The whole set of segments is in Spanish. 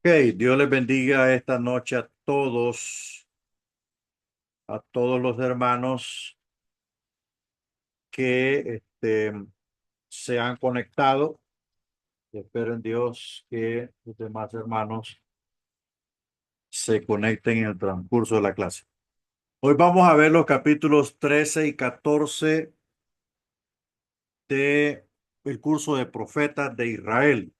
Ok, Dios les bendiga esta noche a todos los hermanos que se han conectado. Y espero en Dios que los demás hermanos se conecten en el transcurso de la clase. Hoy vamos a ver los capítulos 13 y 14 de el curso de profetas de Israel.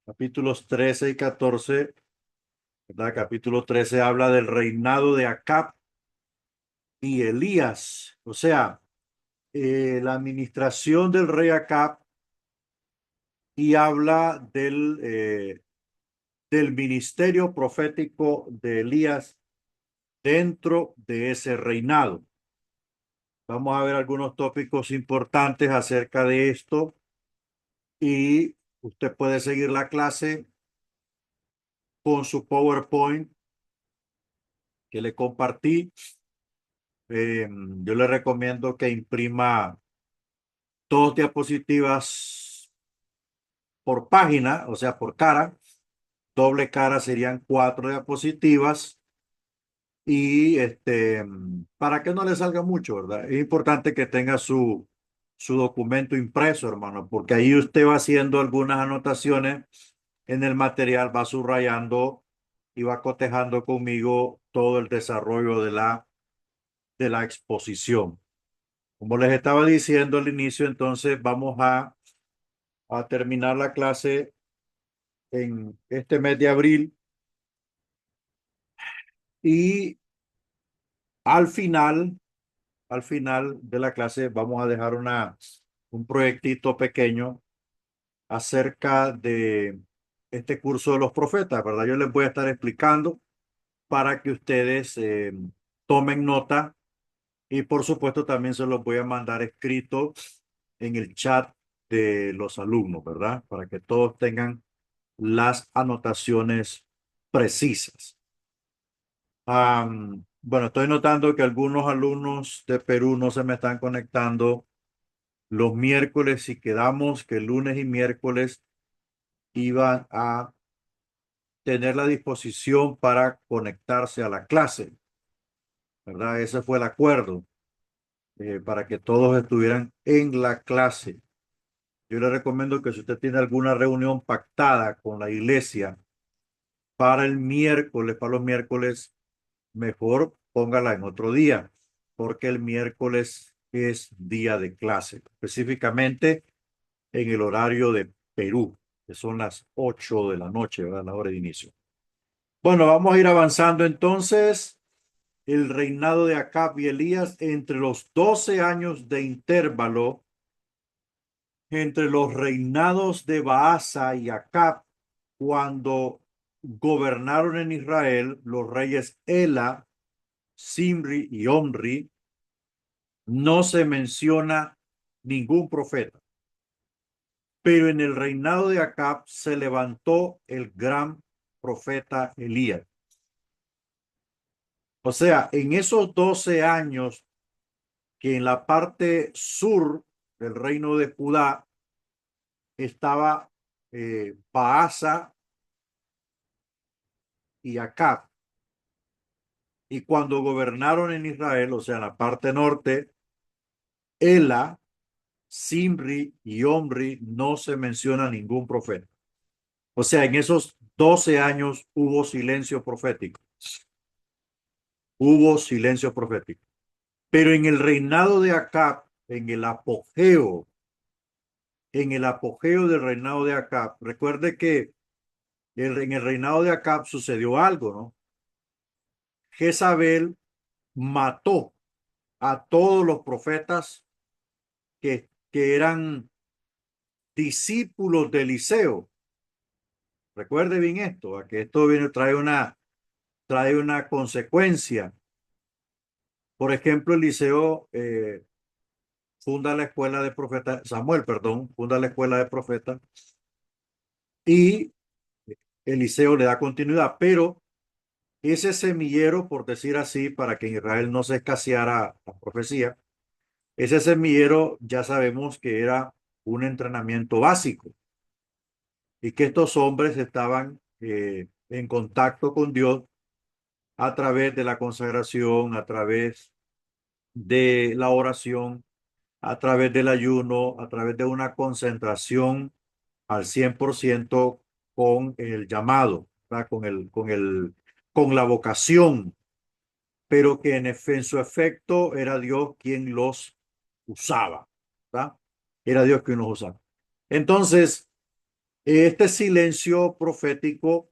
Capítulos 13 y 14, ¿verdad? Capítulo 13 habla del reinado de Acab y Elías, o sea, la administración del rey Acab, y habla del ministerio profético de Elías dentro de ese reinado. Vamos a ver algunos tópicos importantes acerca de esto y usted puede seguir la clase con su PowerPoint que le compartí. Yo le recomiendo que imprima dos diapositivas por página, o sea, por cara. Doble cara serían cuatro diapositivas y para que no le salga mucho, ¿verdad? Es importante que tenga su documento impreso, hermano, porque ahí usted va haciendo algunas anotaciones en el material, va subrayando y va cotejando conmigo todo el desarrollo de la exposición. Como les estaba diciendo al inicio, entonces vamos a terminar la clase en este mes de abril y al final al final de la clase vamos a dejar un proyectito pequeño acerca de este curso de los profetas, ¿verdad? Yo les voy a estar explicando para que ustedes tomen nota y por supuesto también se los voy a mandar escrito en el chat de los alumnos, ¿verdad? Para que todos tengan las anotaciones precisas. Bueno, estoy notando que algunos alumnos de Perú no se me están conectando los miércoles y quedamos que lunes y miércoles iban a tener la disposición para conectarse a la clase, ¿verdad? Ese fue el acuerdo, para que todos estuvieran en la clase. Yo le recomiendo que si usted tiene alguna reunión pactada con la iglesia para el miércoles, para los miércoles, mejor póngala en otro día, porque el miércoles es día de clase, específicamente en el horario de Perú, que son las 8 de la noche, ¿verdad? La hora de inicio. Bueno, vamos a ir avanzando entonces. El reinado de Acab y Elías entre los 12 años de intervalo entre los reinados de Baasa y Acab, cuando gobernaron en Israel los reyes Ela, Simri y Omri, no se menciona ningún profeta. Pero en el reinado de Acab se levantó el gran profeta Elías. O sea, en esos 12 años que en la parte sur del reino de Judá estaba Baasa y Acab, y cuando gobernaron en Israel, o sea, en la parte norte, Ela, Simri y Omri, no se menciona ningún profeta. O sea, en esos 12 años hubo silencio profético. Hubo silencio profético. Pero en el reinado de Acab, en el apogeo del reinado de Acab, recuerde que en el reinado de Acab sucedió algo, ¿no? Jezabel mató a todos los profetas que eran discípulos de Eliseo. Recuerde bien esto, a que esto viene, trae una consecuencia. Por ejemplo, Eliseo funda la escuela de profetas, Samuel, perdón, funda la escuela de profetas y Eliseo le da continuidad, pero ese semillero, por decir así, para que en Israel no se escaseara la profecía, ese semillero ya sabemos que era un entrenamiento básico. y que estos hombres estaban en contacto con Dios a través de la consagración, a través de la oración, a través del ayuno, a través de una concentración al 100% con el llamado, ¿verdad? Con la vocación, pero que en su efecto era Dios quien los usaba, ¿verdad? Era Dios quien los usaba. Entonces, este silencio profético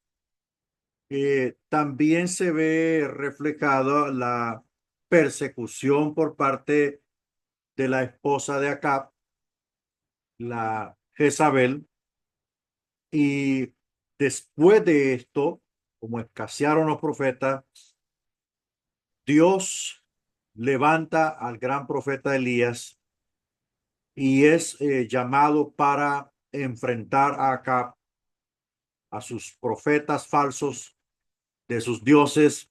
también se ve reflejado la persecución por parte de la esposa de Acab, la Jezabel, y después de esto, como escasearon los profetas, Dios levanta al gran profeta Elías y es llamado para enfrentar a Acab, a sus profetas falsos de sus dioses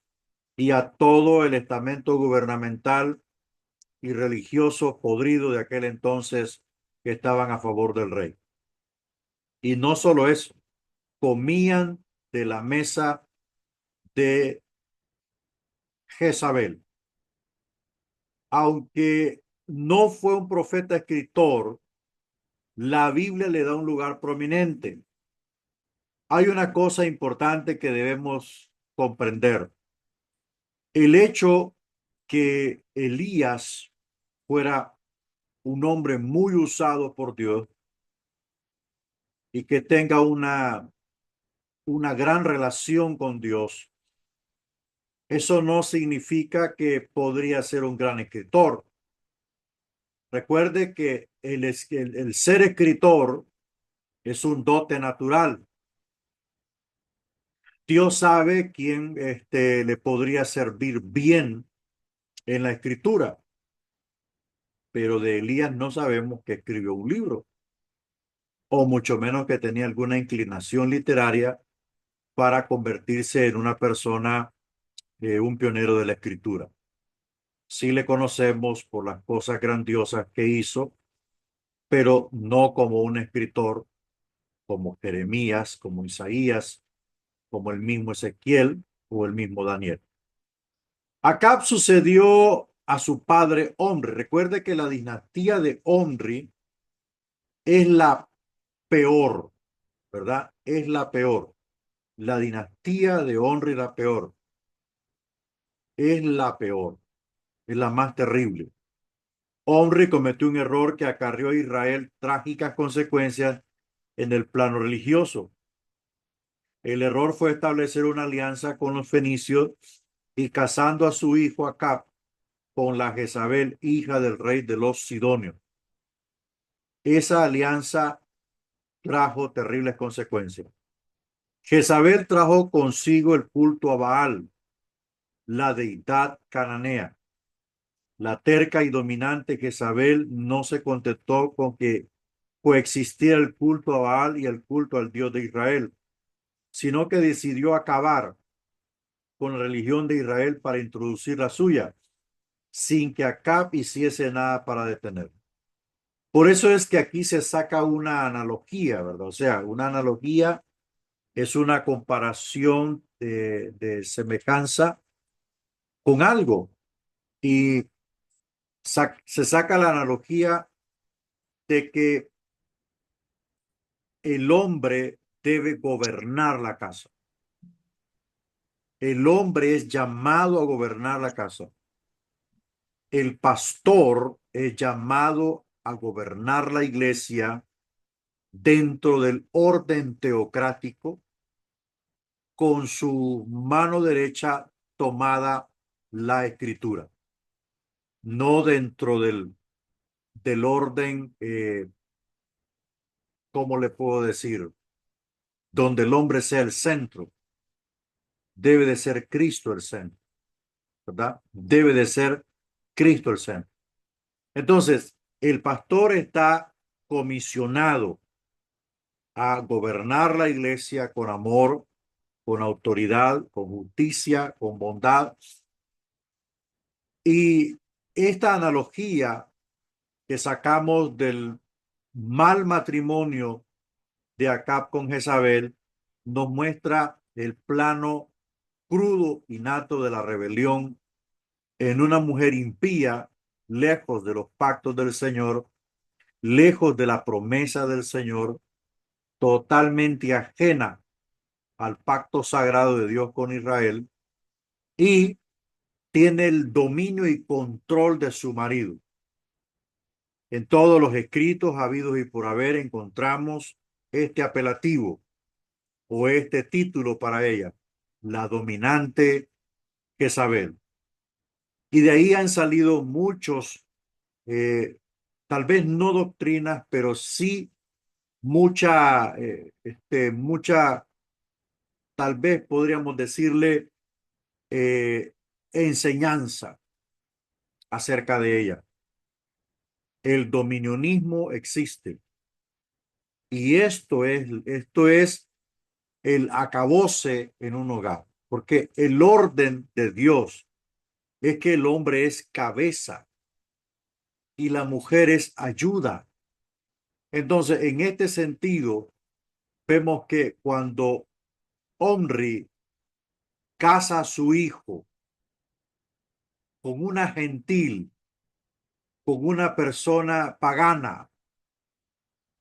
y a todo el estamento gubernamental y religioso podrido de aquel entonces que estaban a favor del rey. Y no solo eso, comían de la mesa de Jezabel. Aunque no fue un profeta escritor, la Biblia le da un lugar prominente. Hay una cosa importante que debemos comprender. El hecho que Elías fuera un hombre muy usado por Dios y que tenga una gran relación con Dios, eso no significa que podría ser un gran escritor. Recuerde que el ser escritor es un dote natural. Dios sabe quién le podría servir bien en la escritura, pero de Elías no sabemos que escribió un libro, o mucho menos que tenía alguna inclinación literaria para convertirse en una persona, un pionero de la escritura. Sí le conocemos por las cosas grandiosas que hizo, pero no como un escritor como Jeremías, como Isaías, como el mismo Ezequiel o el mismo Daniel. Acab sucedió a su padre Omri. Recuerde que la dinastía de Omri es la peor, ¿verdad? Es la peor. La dinastía de Omri es la peor. Es la peor. Es la más terrible. Omri cometió un error que acarreó a Israel trágicas consecuencias en el plano religioso. El error fue establecer una alianza con los fenicios y casando a su hijo Acab con la Jezabel, hija del rey de los Sidonios. Esa alianza trajo terribles consecuencias. Jezabel trajo consigo el culto a Baal, la deidad cananea. La terca y dominante Jezabel no se contentó con que coexistiera el culto a Baal y el culto al Dios de Israel, sino que decidió acabar con la religión de Israel para introducir la suya, sin que Acab hiciese nada para detenerlo. Por eso es que aquí se saca una analogía, ¿verdad? O sea, una analogía es una comparación de semejanza con algo y se saca la analogía de que el hombre debe gobernar la casa. El hombre es llamado a gobernar la casa. El pastor es llamado a gobernar la iglesia dentro del orden teocrático con su mano derecha tomada la escritura, no dentro del orden, ¿cómo le puedo decir? Donde el hombre sea el centro. Debe de ser Cristo el centro, ¿verdad? Debe de ser Cristo el centro. Entonces, el pastor está comisionado a gobernar la iglesia con amor, con autoridad, con justicia, con bondad. Y esta analogía que sacamos del mal matrimonio de Acab con Jezabel nos muestra el plano crudo y nato de la rebelión en una mujer impía, lejos de los pactos del Señor, lejos de la promesa del Señor, totalmente ajena al pacto sagrado de Dios con Israel y tiene el dominio y control de su marido. En todos los escritos habidos y por haber encontramos este apelativo o este título para ella, la dominante Jezabel. Y de ahí han salido muchos, tal vez no doctrinas, pero sí mucha, tal vez podríamos decirle, eh, enseñanza acerca de ella. El dominionismo existe y esto es el acabose en un hogar, porque el orden de Dios es que el hombre es cabeza y la mujer es ayuda. Entonces, en este sentido, vemos que cuando Omri casa a su hijo con una gentil, con una persona pagana,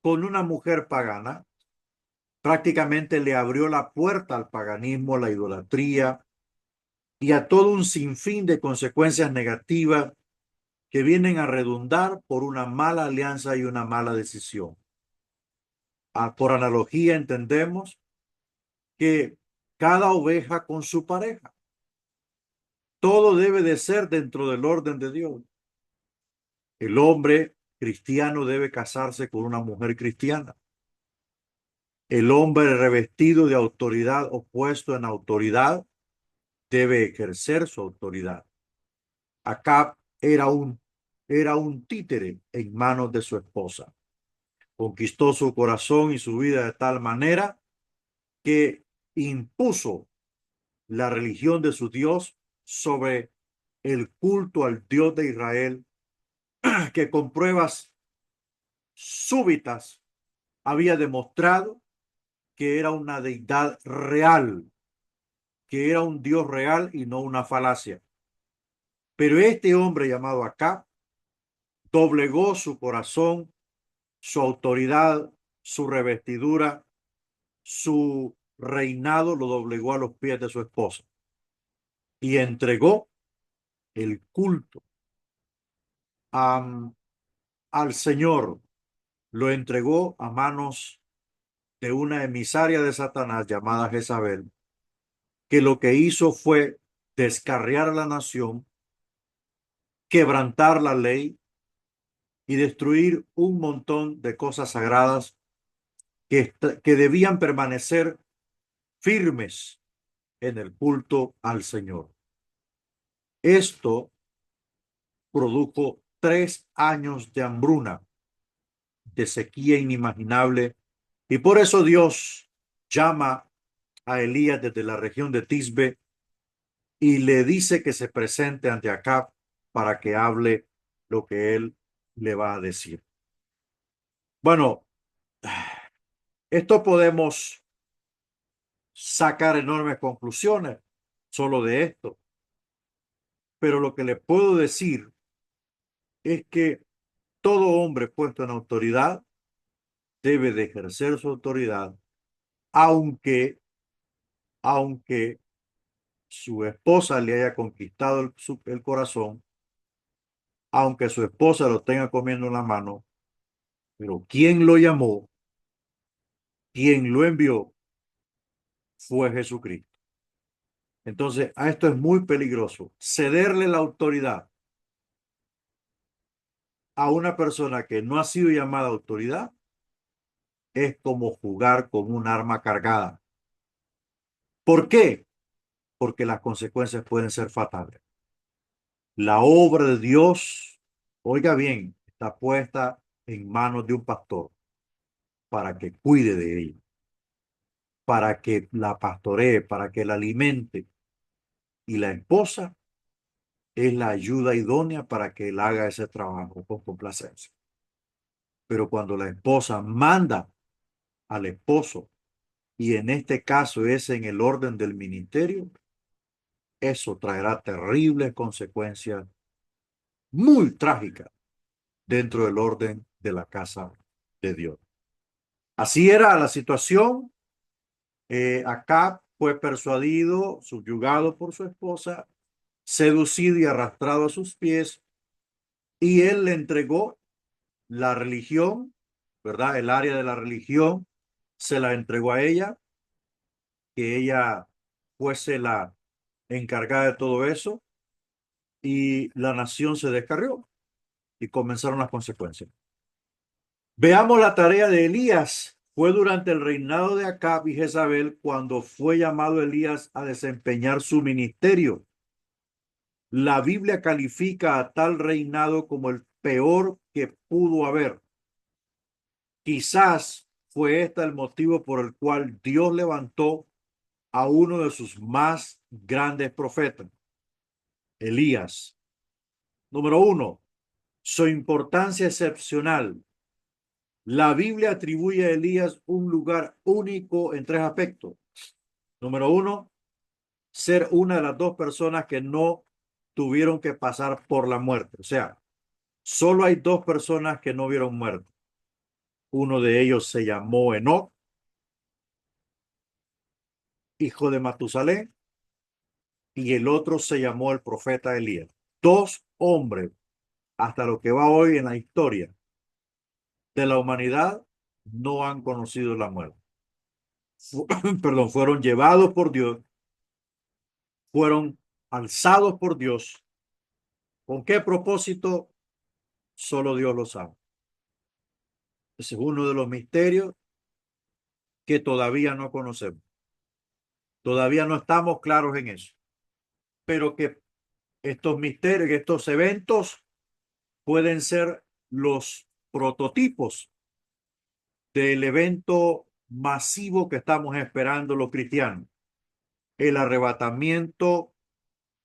con una mujer pagana, prácticamente le abrió la puerta al paganismo, a la idolatría y a todo un sinfín de consecuencias negativas que vienen a redundar por una mala alianza y una mala decisión. Por analogía entendemos que cada oveja con su pareja. Todo debe de ser dentro del orden de Dios. El hombre cristiano debe casarse con una mujer cristiana. El hombre revestido de autoridad o puesto en autoridad debe ejercer su autoridad. Acab era un títere en manos de su esposa. Conquistó su corazón y su vida de tal manera que impuso la religión de su Dios sobre el culto al Dios de Israel, que con pruebas súbitas había demostrado que era una deidad real, que era un Dios real y no una falacia. Pero este hombre llamado Acab doblegó su corazón, su autoridad, su revestidura, su reinado lo doblegó a los pies de su esposa y entregó el culto a, al Señor, lo entregó a manos de una emisaria de Satanás llamada Jezabel, que lo que hizo fue descarriar a la nación, quebrantar la ley y destruir un montón de cosas sagradas que debían permanecer firmes en el culto al Señor. Esto produjo 3 años de hambruna, de sequía inimaginable, y por eso Dios llama a Elías desde la región de Tisbe y le dice que se presente ante Acab para que hable lo que él le va a decir. Bueno, esto podemos sacar enormes conclusiones solo de esto, pero lo que le puedo decir es que todo hombre puesto en autoridad debe de ejercer su autoridad, aunque su esposa le haya conquistado el corazón, aunque su esposa lo tenga comiendo en la mano, pero quien lo llamó, quien lo envió, fue Jesucristo. Entonces, a esto es muy peligroso. Cederle la autoridad a una persona que no ha sido llamada autoridad es como jugar con un arma cargada. ¿Por qué? Porque las consecuencias pueden ser fatales. La obra de Dios, oiga bien, está puesta en manos de un pastor para que cuide de ella, para que la pastoree, para que la alimente. Y la esposa es la ayuda idónea para que él haga ese trabajo con complacencia. Pero cuando la esposa manda al esposo, y en este caso es en el orden del ministerio, eso traerá terribles consecuencias muy trágicas dentro del orden de la casa de Dios. Así era la situación. Acab fue persuadido, subyugado por su esposa, seducido y arrastrado a sus pies, y él le entregó la religión, ¿verdad? El área de la religión se la entregó a ella, que ella fuese la encargada de todo eso, y la nación se descarrió y comenzaron las consecuencias. Veamos la tarea de Elías. Fue durante el reinado de Acab y Jezabel cuando fue llamado Elías a desempeñar su ministerio. La Biblia califica a tal reinado como el peor que pudo haber. Quizás fue este el motivo por el cual Dios levantó a uno de sus más grandes profetas, Elías. Número uno, su importancia excepcional. La Biblia atribuye a Elías un lugar único en tres aspectos. Número uno, ser una de las dos personas que no tuvieron que pasar por la muerte. O sea, solo hay dos personas que no vieron muerte. Uno de ellos se llamó Enoc, hijo de Matusalén, y el otro se llamó el profeta Elías. Dos hombres, hasta lo que va hoy en la historia de la humanidad, no han conocido la muerte. Perdón, fueron llevados por Dios, fueron alzados por Dios. ¿Con qué propósito? Solo Dios lo sabe. Ese es uno de los misterios que todavía no conocemos. Todavía no estamos claros en eso. Pero que estos misterios, estos eventos pueden ser los prototipos del evento masivo que estamos esperando los cristianos, el arrebatamiento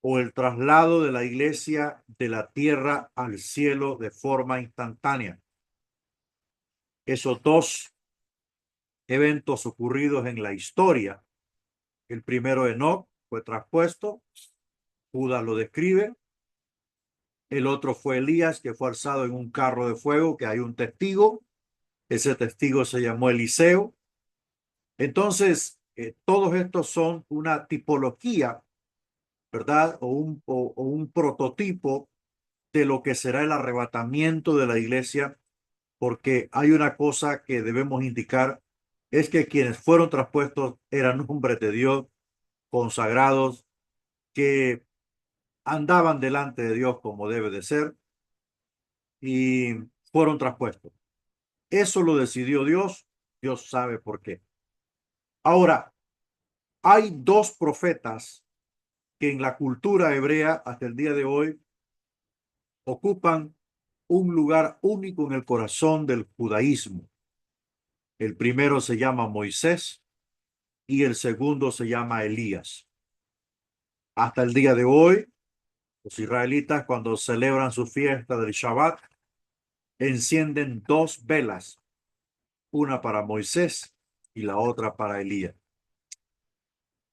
o el traslado de la iglesia de la tierra al cielo de forma instantánea. Esos dos eventos ocurridos en la historia, el primero Enoc fue traspuesto, Judas lo describe, el otro fue Elías, que fue alzado en un carro de fuego, que hay un testigo, ese testigo se llamó Eliseo. Entonces, todos estos son una tipología, ¿verdad? O un prototipo de lo que será el arrebatamiento de la iglesia, porque hay una cosa que debemos indicar, es que quienes fueron traspuestos eran hombres de Dios, consagrados, que andaban delante de Dios como debe de ser y fueron traspuestos. Eso lo decidió Dios, Dios sabe por qué. Ahora, hay dos profetas que en la cultura hebrea hasta el día de hoy ocupan un lugar único en el corazón del judaísmo. El primero se llama Moisés y el segundo se llama Elías. Hasta el día de hoy, los israelitas cuando celebran su fiesta del Shabbat, encienden dos velas, una para Moisés y la otra para Elías,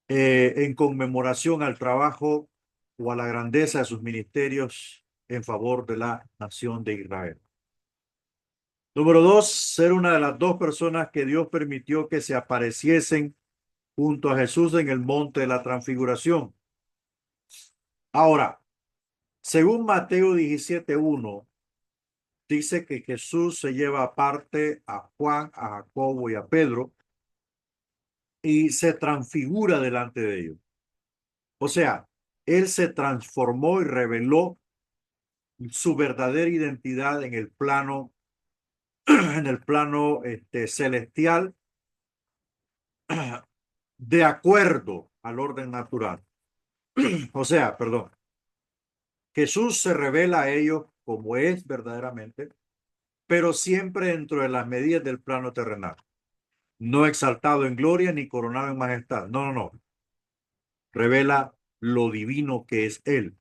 en conmemoración al trabajo o a la grandeza de sus ministerios en favor de la nación de Israel. Número dos, ser una de las dos personas que Dios permitió que se apareciesen junto a Jesús en el monte de la transfiguración. Ahora, según Mateo 17:1, dice que Jesús se lleva aparte a Juan, a Jacobo y a Pedro y se transfigura delante de ellos. O sea, él se transformó y reveló su verdadera identidad en el plano, en el plano celestial, de acuerdo al orden natural. O sea, perdón, Jesús se revela a ellos como es verdaderamente, pero siempre dentro de las medidas del plano terrenal. No exaltado en gloria ni coronado en majestad. No, no, no. Revela lo divino que es Él.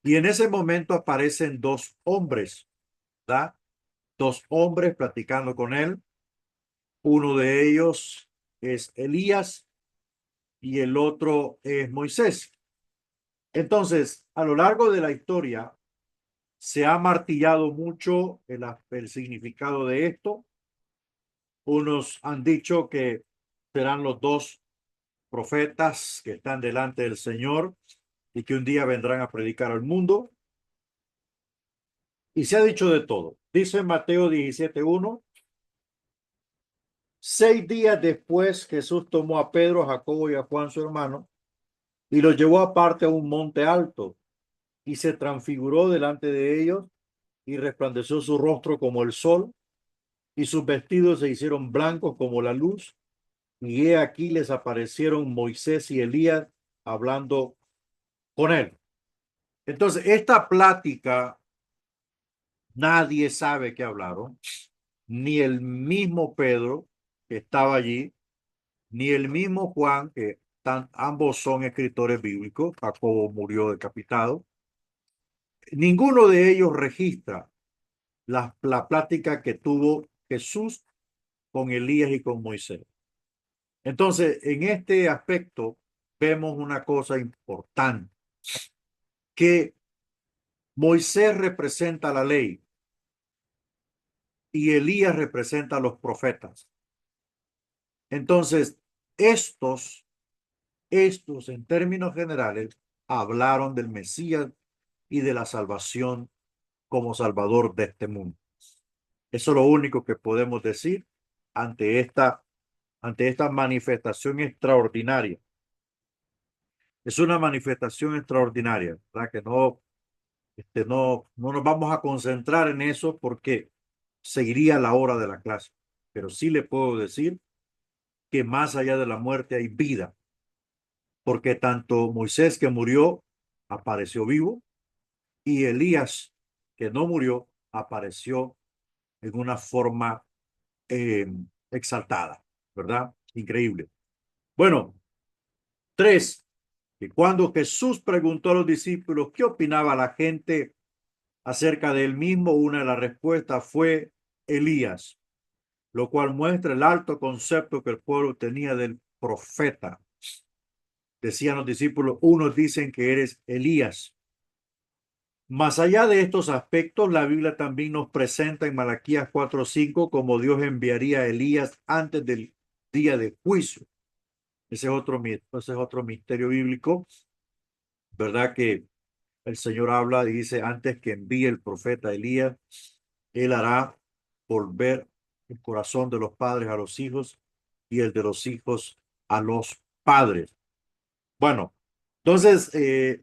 Y en ese momento aparecen dos hombres, ¿verdad? Dos hombres platicando con Él. Uno de ellos es Elías y el otro es Moisés. Entonces, a lo largo de la historia, se ha martillado mucho el significado de esto. Unos han dicho que serán los dos profetas que están delante del Señor y que un día vendrán a predicar al mundo. Y se ha dicho de todo. Dice Mateo 17:1. 6 días después, Jesús tomó a Pedro, a Jacobo y a Juan, su hermano, y los llevó aparte a un monte alto, y se transfiguró delante de ellos, y resplandeció su rostro como el sol, y sus vestidos se hicieron blancos como la luz, y he aquí les aparecieron Moisés y Elías hablando con él. Entonces, esta plática, nadie sabe qué hablaron, ni el mismo Pedro, que estaba allí, ni el mismo Juan, que ambos son escritores bíblicos. Jacobo murió decapitado. Ninguno de ellos registra la plática que tuvo Jesús con Elías y con Moisés. Entonces, en este aspecto, vemos una cosa importante, que Moisés representa la ley y Elías representa a los profetas. Entonces, estos en términos generales hablaron del Mesías y de la salvación como salvador de este mundo. Eso es lo único que podemos decir ante esta manifestación extraordinaria. Es una manifestación extraordinaria, ¿verdad? Que no nos vamos a concentrar en eso porque seguiría la hora de la clase. Pero sí le puedo decir que más allá de la muerte hay vida, porque tanto Moisés, que murió, apareció vivo, y Elías, que no murió, apareció en una forma eh, exaltada, ¿verdad? Increíble. Bueno, 3, que cuando Jesús preguntó a los discípulos qué opinaba la gente acerca de él mismo, una de las respuestas fue Elías, lo cual muestra el alto concepto que el pueblo tenía del profeta. Decían los discípulos, unos dicen que eres Elías. Más allá de estos aspectos, la Biblia también nos presenta en Malaquías 4:5 como Dios enviaría a Elías antes del día de juicio. Ese es otro misterio bíblico, ¿verdad? Que el Señor habla y dice, antes que envíe el profeta Elías, él hará volver el corazón de los padres a los hijos y el de los hijos a los padres. Bueno, entonces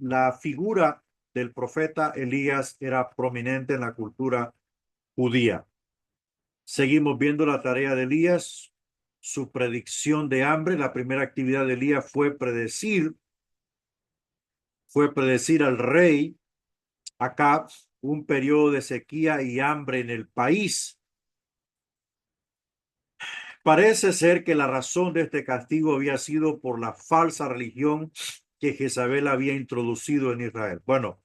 la figura del profeta Elías era prominente en la cultura judía. Seguimos viendo la tarea de Elías, su predicción de hambre. La primera actividad de Elías fue predecir al rey Acab un periodo de sequía y hambre en el país. Parece ser que la razón de este castigo había sido por la falsa religión que Jezabel había introducido en Israel. Bueno,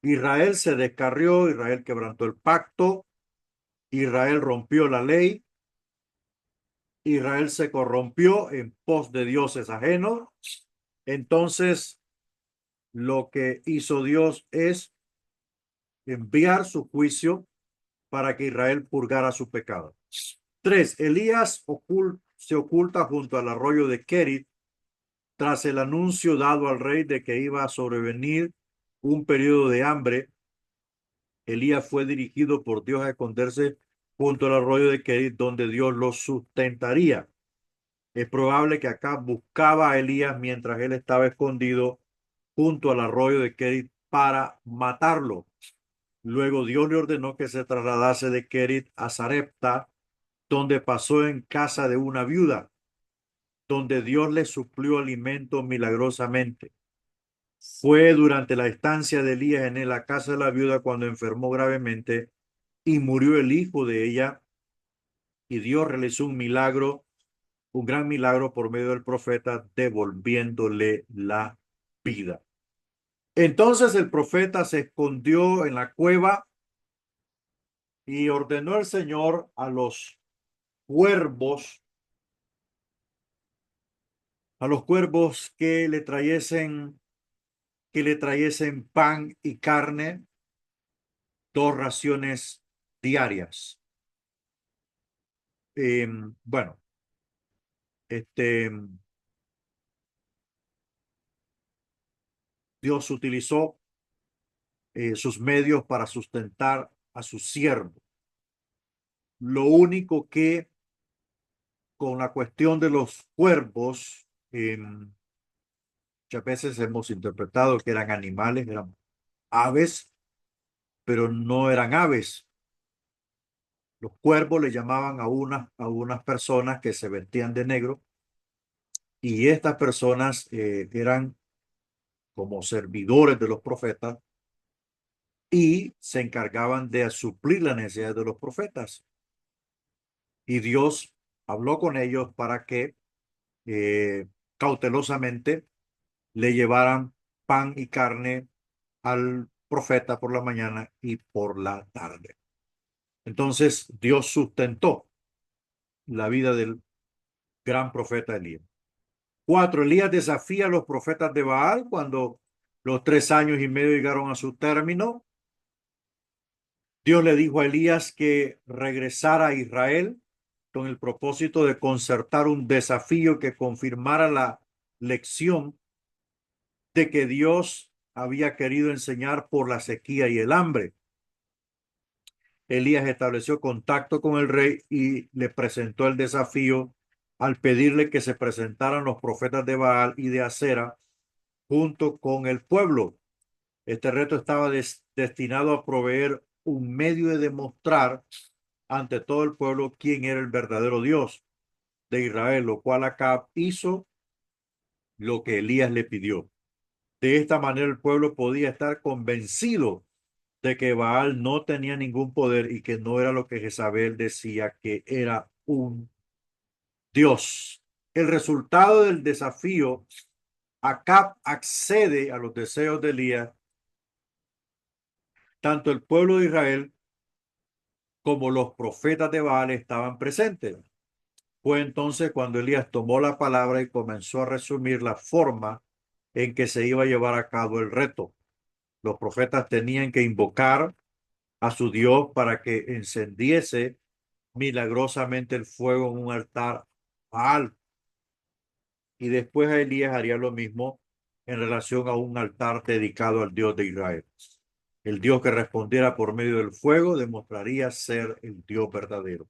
Israel se descarrió, Israel quebrantó el pacto, Israel rompió la ley, Israel se corrompió en pos de dioses ajenos. Entonces, lo que hizo Dios es enviar su juicio para que Israel purgara su pecado. 3. Elías se oculta junto al arroyo de Kerit tras el anuncio dado al rey de que iba a sobrevenir un periodo de hambre. Elías fue dirigido por Dios a esconderse junto al arroyo de Kerit, donde Dios lo sustentaría. Es probable que acá buscaba a Elías mientras él estaba escondido junto al arroyo de Kerit para matarlo. Luego Dios le ordenó que se trasladase de Kerit a Sarepta, donde pasó en casa de una viuda, donde Dios le suplió alimento milagrosamente. Fue durante la estancia de Elías en la casa de la viuda cuando enfermó gravemente y murió el hijo de ella, y Dios realizó un gran milagro por medio del profeta, devolviéndole la vida. Entonces el profeta se escondió en la cueva y ordenó el Señor a los cuervos a los cuervos que le trayesen pan y carne, 2 raciones diarias. Bueno, este, Dios utilizó sus medios para sustentar a su siervo. Lo único que con la cuestión de los cuervos, muchas veces hemos interpretado que eran animales, eran aves, pero no eran aves. Los cuervos le llamaban a unas personas que se vestían de negro y estas personas eran como servidores de los profetas y se encargaban de suplir las necesidades de los profetas. Y Dios habló con ellos para que eh, cautelosamente le llevaran pan y carne al profeta por la mañana y por la tarde. Entonces Dios sustentó la vida del gran profeta Elías. 4. Elías desafía a los profetas de Baal cuando los 3 años y medio llegaron a su término. Dios le dijo a Elías que regresara a Israel con el propósito de concertar un desafío que confirmara la lección de que Dios había querido enseñar por la sequía y el hambre. Elías estableció contacto con el rey y le presentó el desafío al pedirle que se presentaran los profetas de Baal y de Acera junto con el pueblo. Este reto estaba destinado a proveer un medio de demostrar ante todo el pueblo quién era el verdadero Dios de Israel, lo cual Acab hizo lo que Elías le pidió. De esta manera el pueblo podía estar convencido de que Baal no tenía ningún poder y que no era lo que Jezabel decía que era un Dios. El resultado del desafío, Acab accede a los deseos de Elías. Tanto el pueblo de Israel como los profetas de Baal estaban presentes. Fue entonces cuando Elías tomó la palabra y comenzó a resumir la forma en que se iba a llevar a cabo el reto. Los profetas tenían que invocar a su Dios para que encendiese milagrosamente el fuego en un altar Baal. Y después Elías haría lo mismo en relación a un altar dedicado al Dios de Israel. El Dios que respondiera por medio del fuego demostraría ser el Dios verdadero.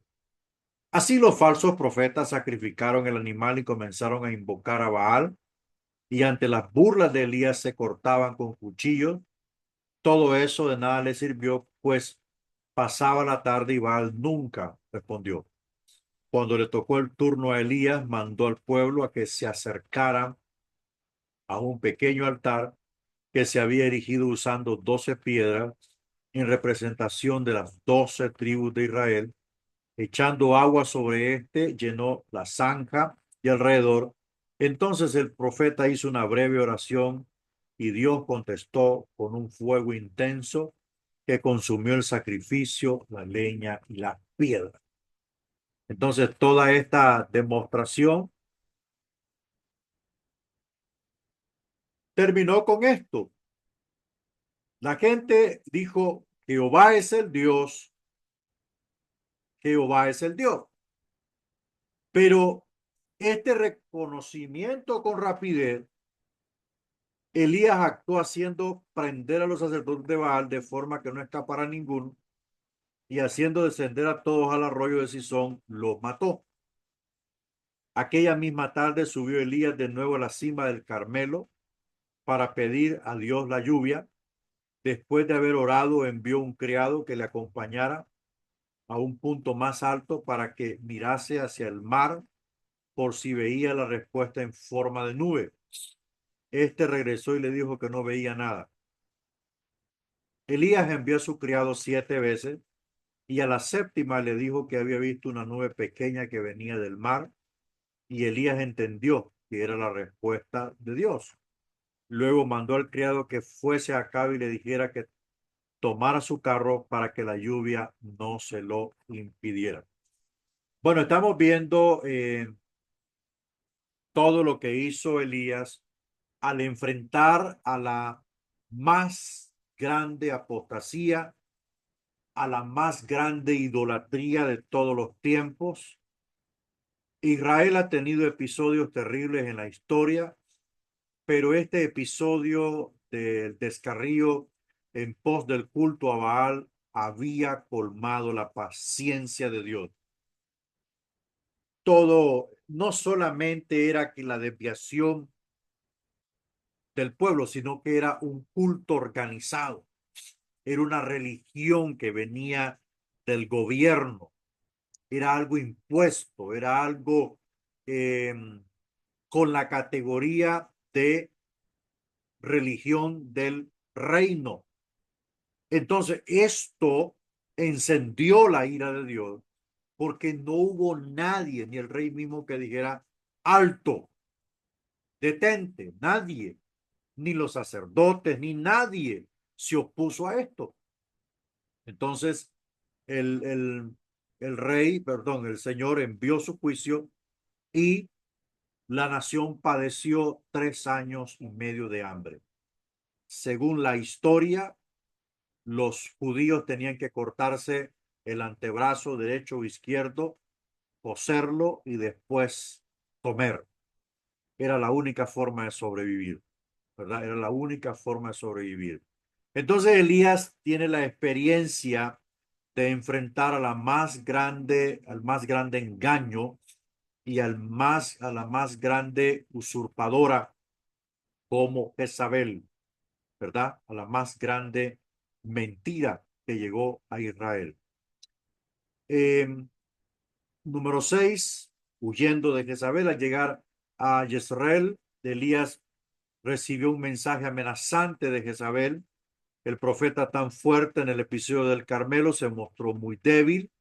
Así los falsos profetas sacrificaron el animal y comenzaron a invocar a Baal, y ante las burlas de Elías se cortaban con cuchillos. Todo eso de nada le sirvió, pues pasaba la tarde y Baal nunca respondió. Cuando le tocó el turno a Elías, mandó al pueblo a que se acercaran a un pequeño altar que se había erigido usando 12 piedras en representación de las 12 tribus de Israel. Echando agua sobre este, llenó la zanja y alrededor. Entonces el profeta hizo una breve oración y Dios contestó con un fuego intenso que consumió el sacrificio, la leña y la piedra. Entonces toda esta demostración terminó con esto. La gente dijo, Jehová es el Dios, Jehová es el Dios. Pero este reconocimiento con rapidez, Elías actuó haciendo prender a los sacerdotes de Baal de forma que no escapara ninguno y haciendo descender a todos al arroyo de Sison, los mató. Aquella misma tarde subió Elías de nuevo a la cima del Carmelo para pedir a Dios la lluvia. Después de haber orado, envió un criado que le acompañara a un punto más alto para que mirase hacia el mar por si veía la respuesta en forma de nube. Este regresó y le dijo que no veía nada. Elías envió a su criado 7 veces y a la séptima le dijo que había visto una nube pequeña que venía del mar, y Elías entendió que era la respuesta de Dios. Luego mandó al criado que fuese a Acab y le dijera que tomara su carro para que la lluvia no se lo impidiera. Bueno, estamos viendo todo lo que hizo Elías al enfrentar a la más grande apostasía, a la más grande idolatría de todos los tiempos. Israel ha tenido episodios terribles en la historia, pero este episodio del descarrío en pos del culto a Baal había colmado la paciencia de Dios. Todo no solamente era que la desviación del pueblo, sino que era un culto organizado, era una religión que venía del gobierno, era algo impuesto, era algo eh, con la categoría de religión del reino. Entonces, esto encendió la ira de Dios porque no hubo nadie, ni el rey mismo, que dijera, alto, detente, nadie, ni los sacerdotes, ni nadie se opuso a esto. Entonces, el, el, el rey, perdón, el Señor envió su juicio y la nación padeció 3 años y medio de hambre. Según la historia, los judíos tenían que cortarse el antebrazo derecho o izquierdo, coserlo y después comer. Era la única forma de sobrevivir, ¿verdad? Era la única forma de sobrevivir. Entonces Elías tiene la experiencia de enfrentar al más grande engaño y a la más grande usurpadora como Jezabel, ¿verdad? A la más grande mentira que llegó a Israel. Eh, Número 6, huyendo de Jezabel, al llegar a Jezreel, Elías recibió un mensaje amenazante de Jezabel. El profeta, tan fuerte en el episodio del Carmelo, se mostró muy débil,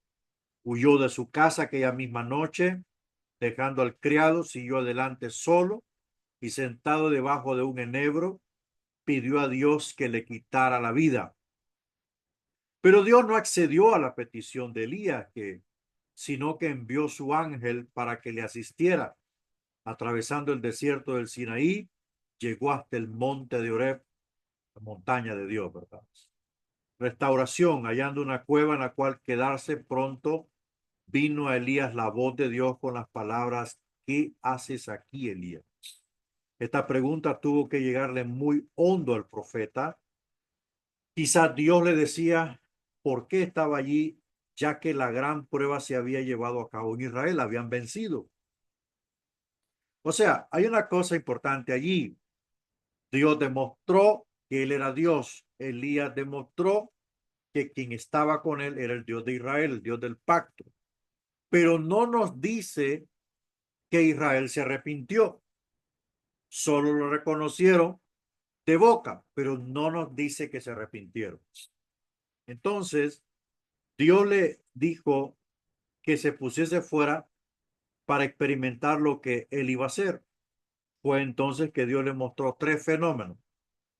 huyó de su casa aquella misma noche, dejando al criado, siguió adelante solo y sentado debajo de un enebro, pidió a Dios que le quitara la vida. Pero Dios no accedió a la petición de Elías, sino que envió su ángel para que le asistiera. Atravesando el desierto del Sinaí, llegó hasta el monte de Oreb, la montaña de Dios, ¿verdad? Restauración, hallando una cueva en la cual quedarse pronto, vino a Elías la voz de Dios con las palabras: ¿qué haces aquí, Elías? Esta pregunta tuvo que llegarle muy hondo al profeta. Quizás Dios le decía por qué estaba allí, ya que la gran prueba se había llevado a cabo en Israel, habían vencido. O sea, hay una cosa importante allí. Dios demostró que él era Dios. Elías demostró que quien estaba con él era el Dios de Israel, el Dios del pacto. Pero no nos dice que Israel se arrepintió. Solo lo reconocieron de boca, pero no nos dice que se arrepintieron. Entonces, Dios le dijo que se pusiese fuera para experimentar lo que él iba a hacer. Fue entonces que Dios le mostró 3 fenómenos: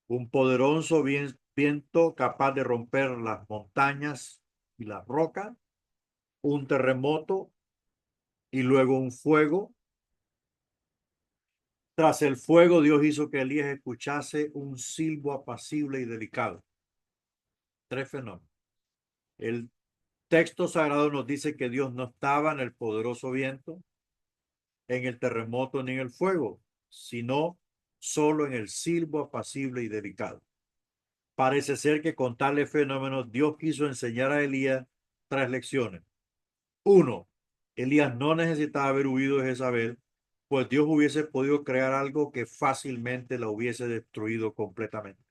un poderoso viento capaz de romper las montañas y las rocas, un terremoto y luego un fuego. Tras el fuego, Dios hizo que Elías escuchase un silbo apacible y delicado. 3 fenómenos. El texto sagrado nos dice que Dios no estaba en el poderoso viento, en el terremoto ni en el fuego, sino solo en el silbo apacible y delicado. Parece ser que con tales fenómenos Dios quiso enseñar a Elías 3 lecciones. Uno, Elías no necesitaba haber huido de Jezabel, pues Dios hubiese podido crear algo que fácilmente la hubiese destruido completamente.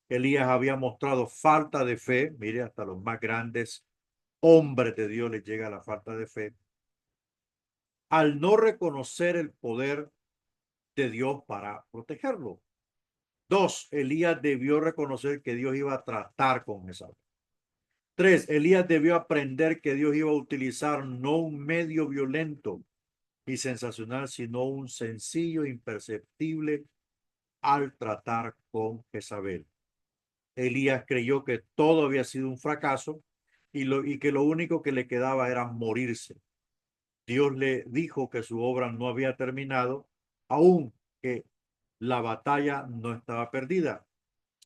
Elías había mostrado falta de fe. Mire, hasta los más grandes hombres de Dios les llega la falta de fe al no reconocer el poder de Dios para protegerlo. Dos, Elías debió reconocer que Dios iba a tratar con Jezabel. Tres, Elías debió aprender que Dios iba a utilizar no un medio violento y sensacional, sino un sencillo, imperceptible al tratar con Jezabel. Elías creyó que todo había sido un fracaso y que lo único que le quedaba era morirse. Dios le dijo que su obra no había terminado, aun que la batalla no estaba perdida.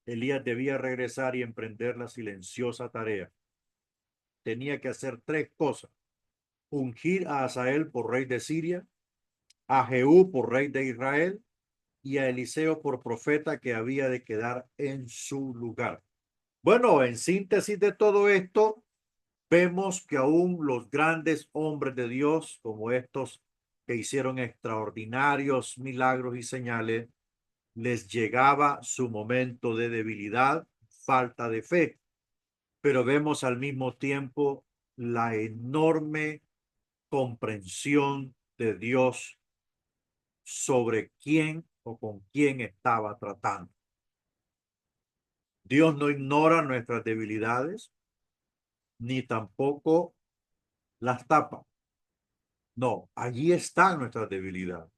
Elías debía regresar y emprender la silenciosa tarea. Tenía que hacer tres cosas: ungir a Hazael por rey de Siria, a Jehú por rey de Israel y a Eliseo por profeta que había de quedar en su lugar. Bueno, en síntesis de todo esto, vemos que aún los grandes hombres de Dios, como estos que hicieron extraordinarios milagros y señales, les llegaba su momento de debilidad, falta de fe, pero vemos al mismo tiempo la enorme comprensión de Dios sobre quién o con quién estaba tratando. Dios no ignora nuestras debilidades, ni tampoco las tapa. No, allí están nuestras debilidades.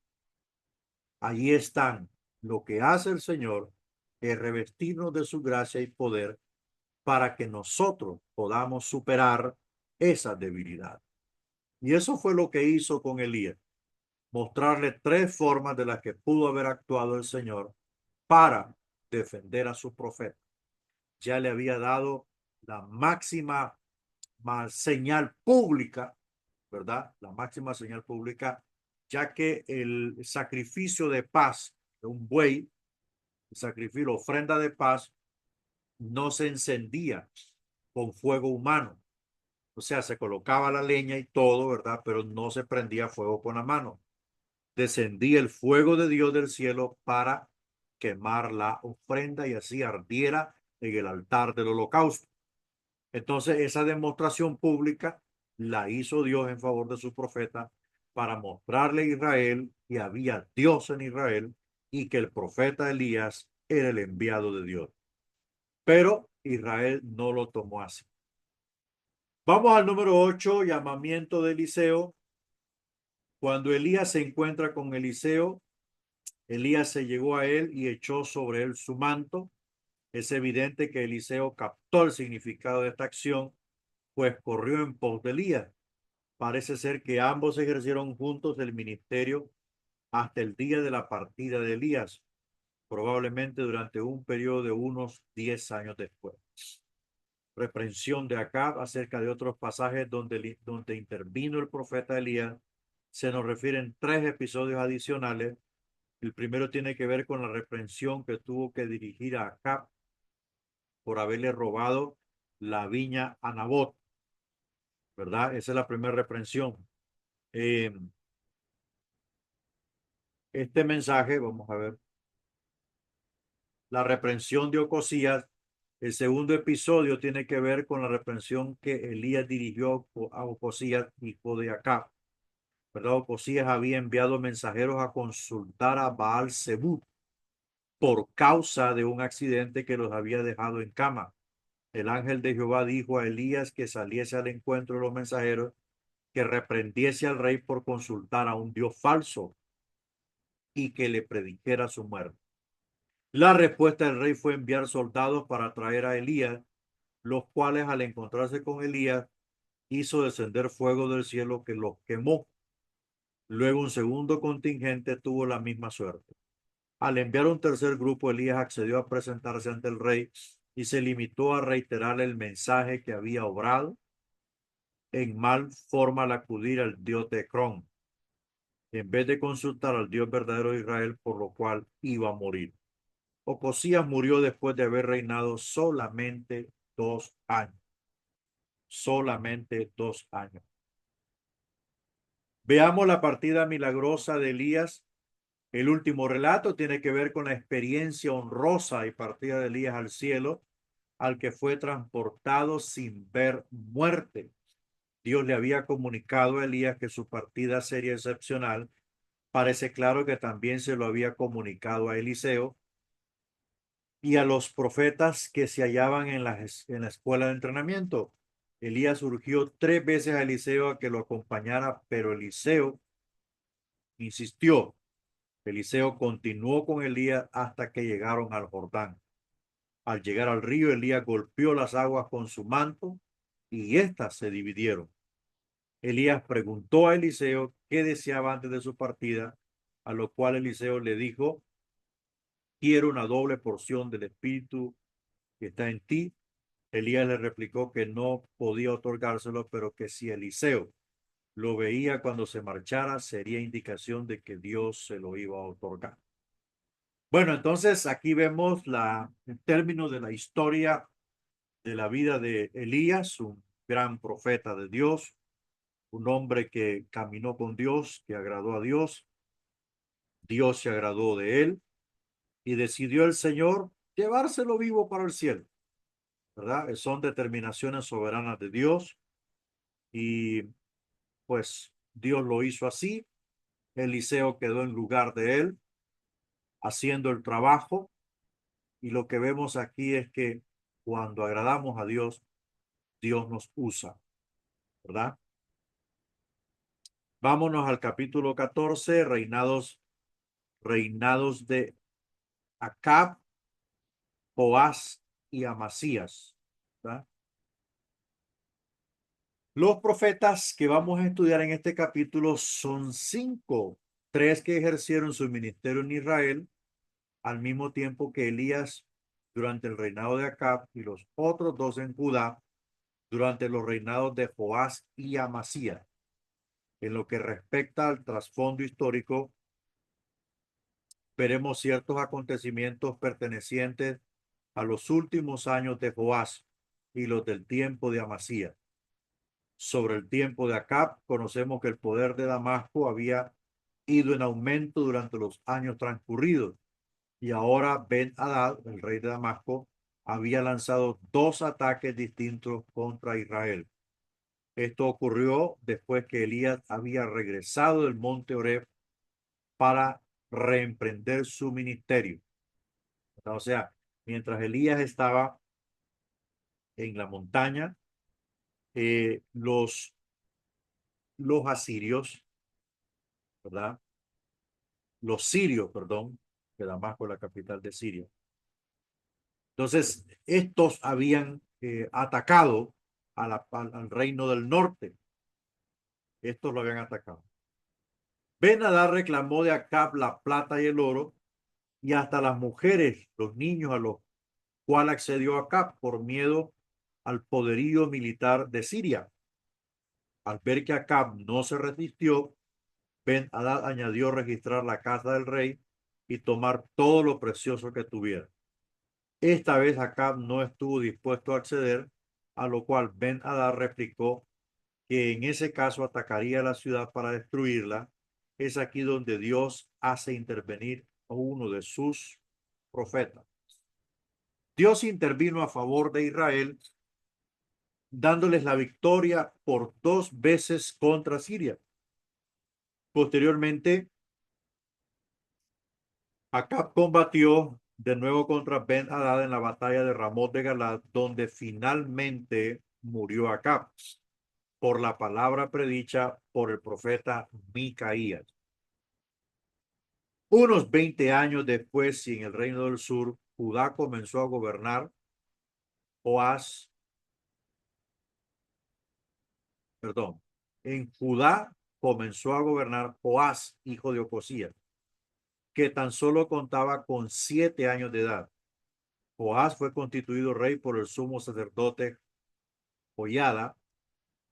Allí están. Lo que hace el Señor es revestirnos de su gracia y poder para que nosotros podamos superar esas debilidades. Y eso fue lo que hizo con Elías, mostrarle tres formas de las que pudo haber actuado el Señor para defender a su profeta. Ya le había dado la máxima señal pública, ¿verdad? La máxima señal pública, ya que el sacrificio de paz de un buey, el sacrificio, la ofrenda de paz, no se encendía con fuego humano. O sea, se colocaba la leña y todo, ¿verdad? Pero no se prendía fuego con la mano. Descendía el fuego de Dios del cielo para quemar la ofrenda y así ardiera en el altar del holocausto. Entonces, esa demostración pública la hizo Dios en favor de su profeta para mostrarle a Israel que había Dios en Israel y que el profeta Elías era el enviado de Dios. Pero Israel no lo tomó así. Vamos al número 8, llamamiento de Eliseo. Cuando Elías se encuentra con Eliseo, Elías se llegó a él y echó sobre él su manto. Es evidente que Eliseo captó el significado de esta acción, pues corrió en pos de Elías. Parece ser que ambos ejercieron juntos el ministerio hasta el día de la partida de Elías, probablemente durante un periodo de unos 10 años después. Reprensión de Acab acerca de otros pasajes donde intervino el profeta Elías. Se nos refieren tres episodios adicionales. El primero tiene que ver con la reprensión que tuvo que dirigir a Acab por haberle robado la viña a Nabot, ¿verdad? Esa es la primera reprensión. Eh, este mensaje, vamos a ver, la reprensión de Ocosías. El segundo episodio tiene que ver con la reprensión que Elías dirigió a Ocosías, hijo de Acab, ¿verdad? Ocosías había enviado mensajeros a consultar a Baal Zebú por causa de un accidente que los había dejado en cama. El ángel de Jehová dijo a Elías que saliese al encuentro de los mensajeros, que reprendiese al rey por consultar a un Dios falso y que le predijera su muerte. La respuesta del rey fue enviar soldados para traer a Elías, los cuales al encontrarse con Elías hizo descender fuego del cielo que los quemó. Luego un segundo contingente tuvo la misma suerte. Al enviar un tercer grupo, Elías accedió a presentarse ante el rey y se limitó a reiterarle el mensaje que había obrado en mal forma al acudir al Dios de Ecrón, en vez de consultar al Dios verdadero de Israel, por lo cual iba a morir. Ocosías murió después de haber reinado solamente 2 años. Solamente 2 años. Veamos la partida milagrosa de Elías. El último relato tiene que ver con la experiencia honrosa y partida de Elías al cielo, al que fue transportado sin ver muerte. Dios le había comunicado a Elías que su partida sería excepcional. Parece claro que también se lo había comunicado a Eliseo y a los profetas que se hallaban en la escuela de entrenamiento. Elías urgió 3 veces a Eliseo a que lo acompañara, pero Eliseo insistió. Eliseo continuó con Elías hasta que llegaron al Jordán. Al llegar al río, Elías golpeó las aguas con su manto y éstas se dividieron. Elías preguntó a Eliseo qué deseaba antes de su partida, a lo cual Eliseo le dijo: quiero una doble porción del espíritu que está en ti. Elías le replicó que no podía otorgárselo, pero que si Eliseo lo veía cuando se marchara, sería indicación de que Dios se lo iba a otorgar. Bueno, entonces aquí vemos el término de la historia de la vida de Elías, un gran profeta de Dios, un hombre que caminó con Dios, que agradó a Dios. Dios se agradó de él y decidió el Señor llevárselo vivo para el cielo, ¿verdad? Son determinaciones soberanas de Dios y pues Dios lo hizo así. Eliseo quedó en lugar de él, haciendo el trabajo, y lo que vemos aquí es que cuando agradamos a Dios, Dios nos usa, ¿verdad? Vámonos al capítulo 14, reinados de Acab, Joás y Amasías, ¿verdad? Los profetas que vamos a estudiar en este capítulo son cinco, tres que ejercieron su ministerio en Israel, al mismo tiempo que Elías durante el reinado de Acab, y los otros dos en Judá durante los reinados de Joás y Amasías. En lo que respecta al trasfondo histórico, veremos ciertos acontecimientos pertenecientes a los últimos años de Joás y los del tiempo de Amasías. Sobre el tiempo de Acab, conocemos que el poder de Damasco había ido en aumento durante los años transcurridos, y ahora Ben-Hadad, el rey de Damasco, había lanzado dos ataques distintos contra Israel. Esto ocurrió después que Elías había regresado del monte Oreb para reemprender su ministerio. O sea, mientras Elías estaba en la montaña, los asirios, ¿verdad? Los sirios, perdón, que Damasco es la capital de Siria. Entonces, estos habían atacado al reino del norte. Estos lo habían atacado. Ben-Hadad reclamó de Acab la plata y el oro y hasta las mujeres, los niños, a los cuales accedió Acab por miedo al poderío militar de Siria. Al ver que Acab no se resistió, Ben-Hadad añadió registrar la casa del rey y tomar todo lo precioso que tuviera. Esta vez Acab no estuvo dispuesto a acceder, a lo cual Ben-Hadad replicó que en ese caso atacaría la ciudad para destruirla. Es aquí donde Dios hace intervenir a uno de sus profetas. Dios intervino a favor de Israel, dándoles la victoria por dos veces contra Siria. Posteriormente, Acab combatió de nuevo contra Ben-Hadad en la batalla de Ramot de Galad, donde finalmente murió Acab por la palabra predicha por el profeta Micaías. Unos 20 años después, y en el reino del sur, Judá comenzó a gobernar Joás, perdón, en Judá comenzó a gobernar Joás, hijo de Ocosías, que tan solo contaba con 7 años de edad. Joás fue constituido rey por el sumo sacerdote Joiada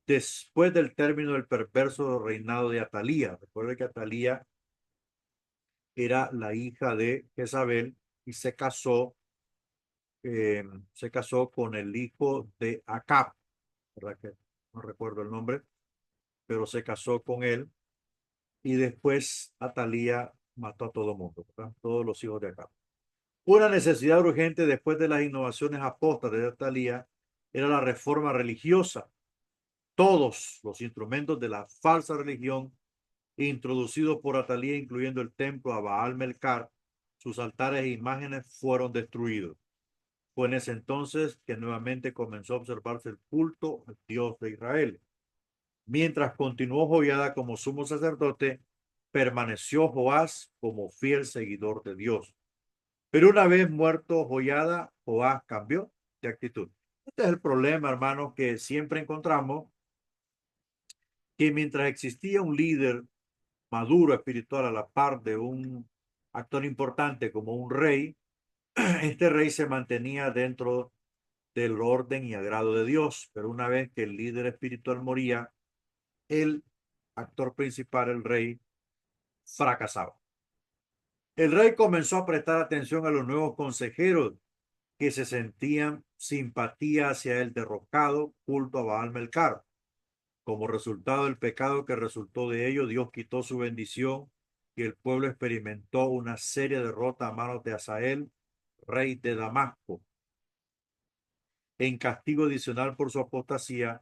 después del término del perverso reinado de Atalía. Recuerde que Atalía era la hija de Jezabel y se casó con el hijo de Acab, ¿verdad? Que no recuerdo el nombre, pero se casó con él y después Atalía mató a todo el mundo, ¿verdad? Todos los hijos de Acab. Una necesidad urgente después de las innovaciones apóstatas de Atalía era la reforma religiosa. Todos los instrumentos de la falsa religión introducidos por Atalía, incluyendo el templo a Baal Melcar, sus altares e imágenes, fueron destruidos. Fue en ese entonces que nuevamente comenzó a observarse el culto al Dios de Israel. Mientras continuó Joiada como sumo sacerdote, permaneció Joás como fiel seguidor de Dios. Pero una vez muerto Joiada, Joás cambió de actitud. Este es el problema, hermanos, que siempre encontramos que mientras existía un líder maduro espiritual a la par de un actor importante como un rey, este rey se mantenía dentro del orden y agrado de Dios, pero una vez que el líder espiritual moría, el actor principal, el rey, fracasaba. El rey comenzó a prestar atención a los nuevos consejeros que se sentían simpatía hacia el derrocado culto a Baal Melcar. Como resultado del pecado que resultó de ello, Dios quitó su bendición y el pueblo experimentó una seria derrota a manos de Hazael, rey de Damasco. En castigo adicional por su apostasía,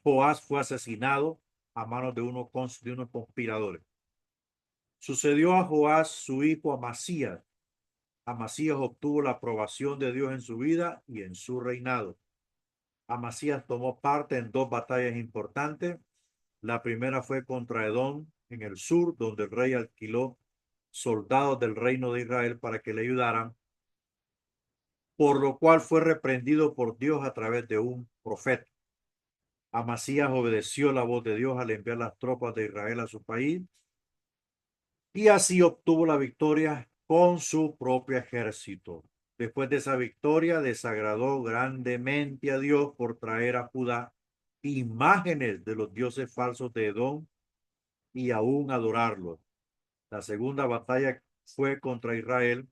Joás fue asesinado a manos de unos conspiradores. Sucedió a Joás su hijo Amasías. Amasías obtuvo la aprobación de Dios en su vida y en su reinado. Amasías tomó parte en dos batallas importantes. La primera fue contra Edom en el sur, donde el rey alquiló soldados del reino de Israel para que le ayudaran, por lo cual fue reprendido por Dios a través de un profeta. Amasías obedeció la voz de Dios al enviar las tropas de Israel a su país y así obtuvo la victoria con su propio ejército. Después de esa victoria, desagradó grandemente a Dios por traer a Judá imágenes de los dioses falsos de Edom y aún adorarlos. La segunda batalla fue contra Israel,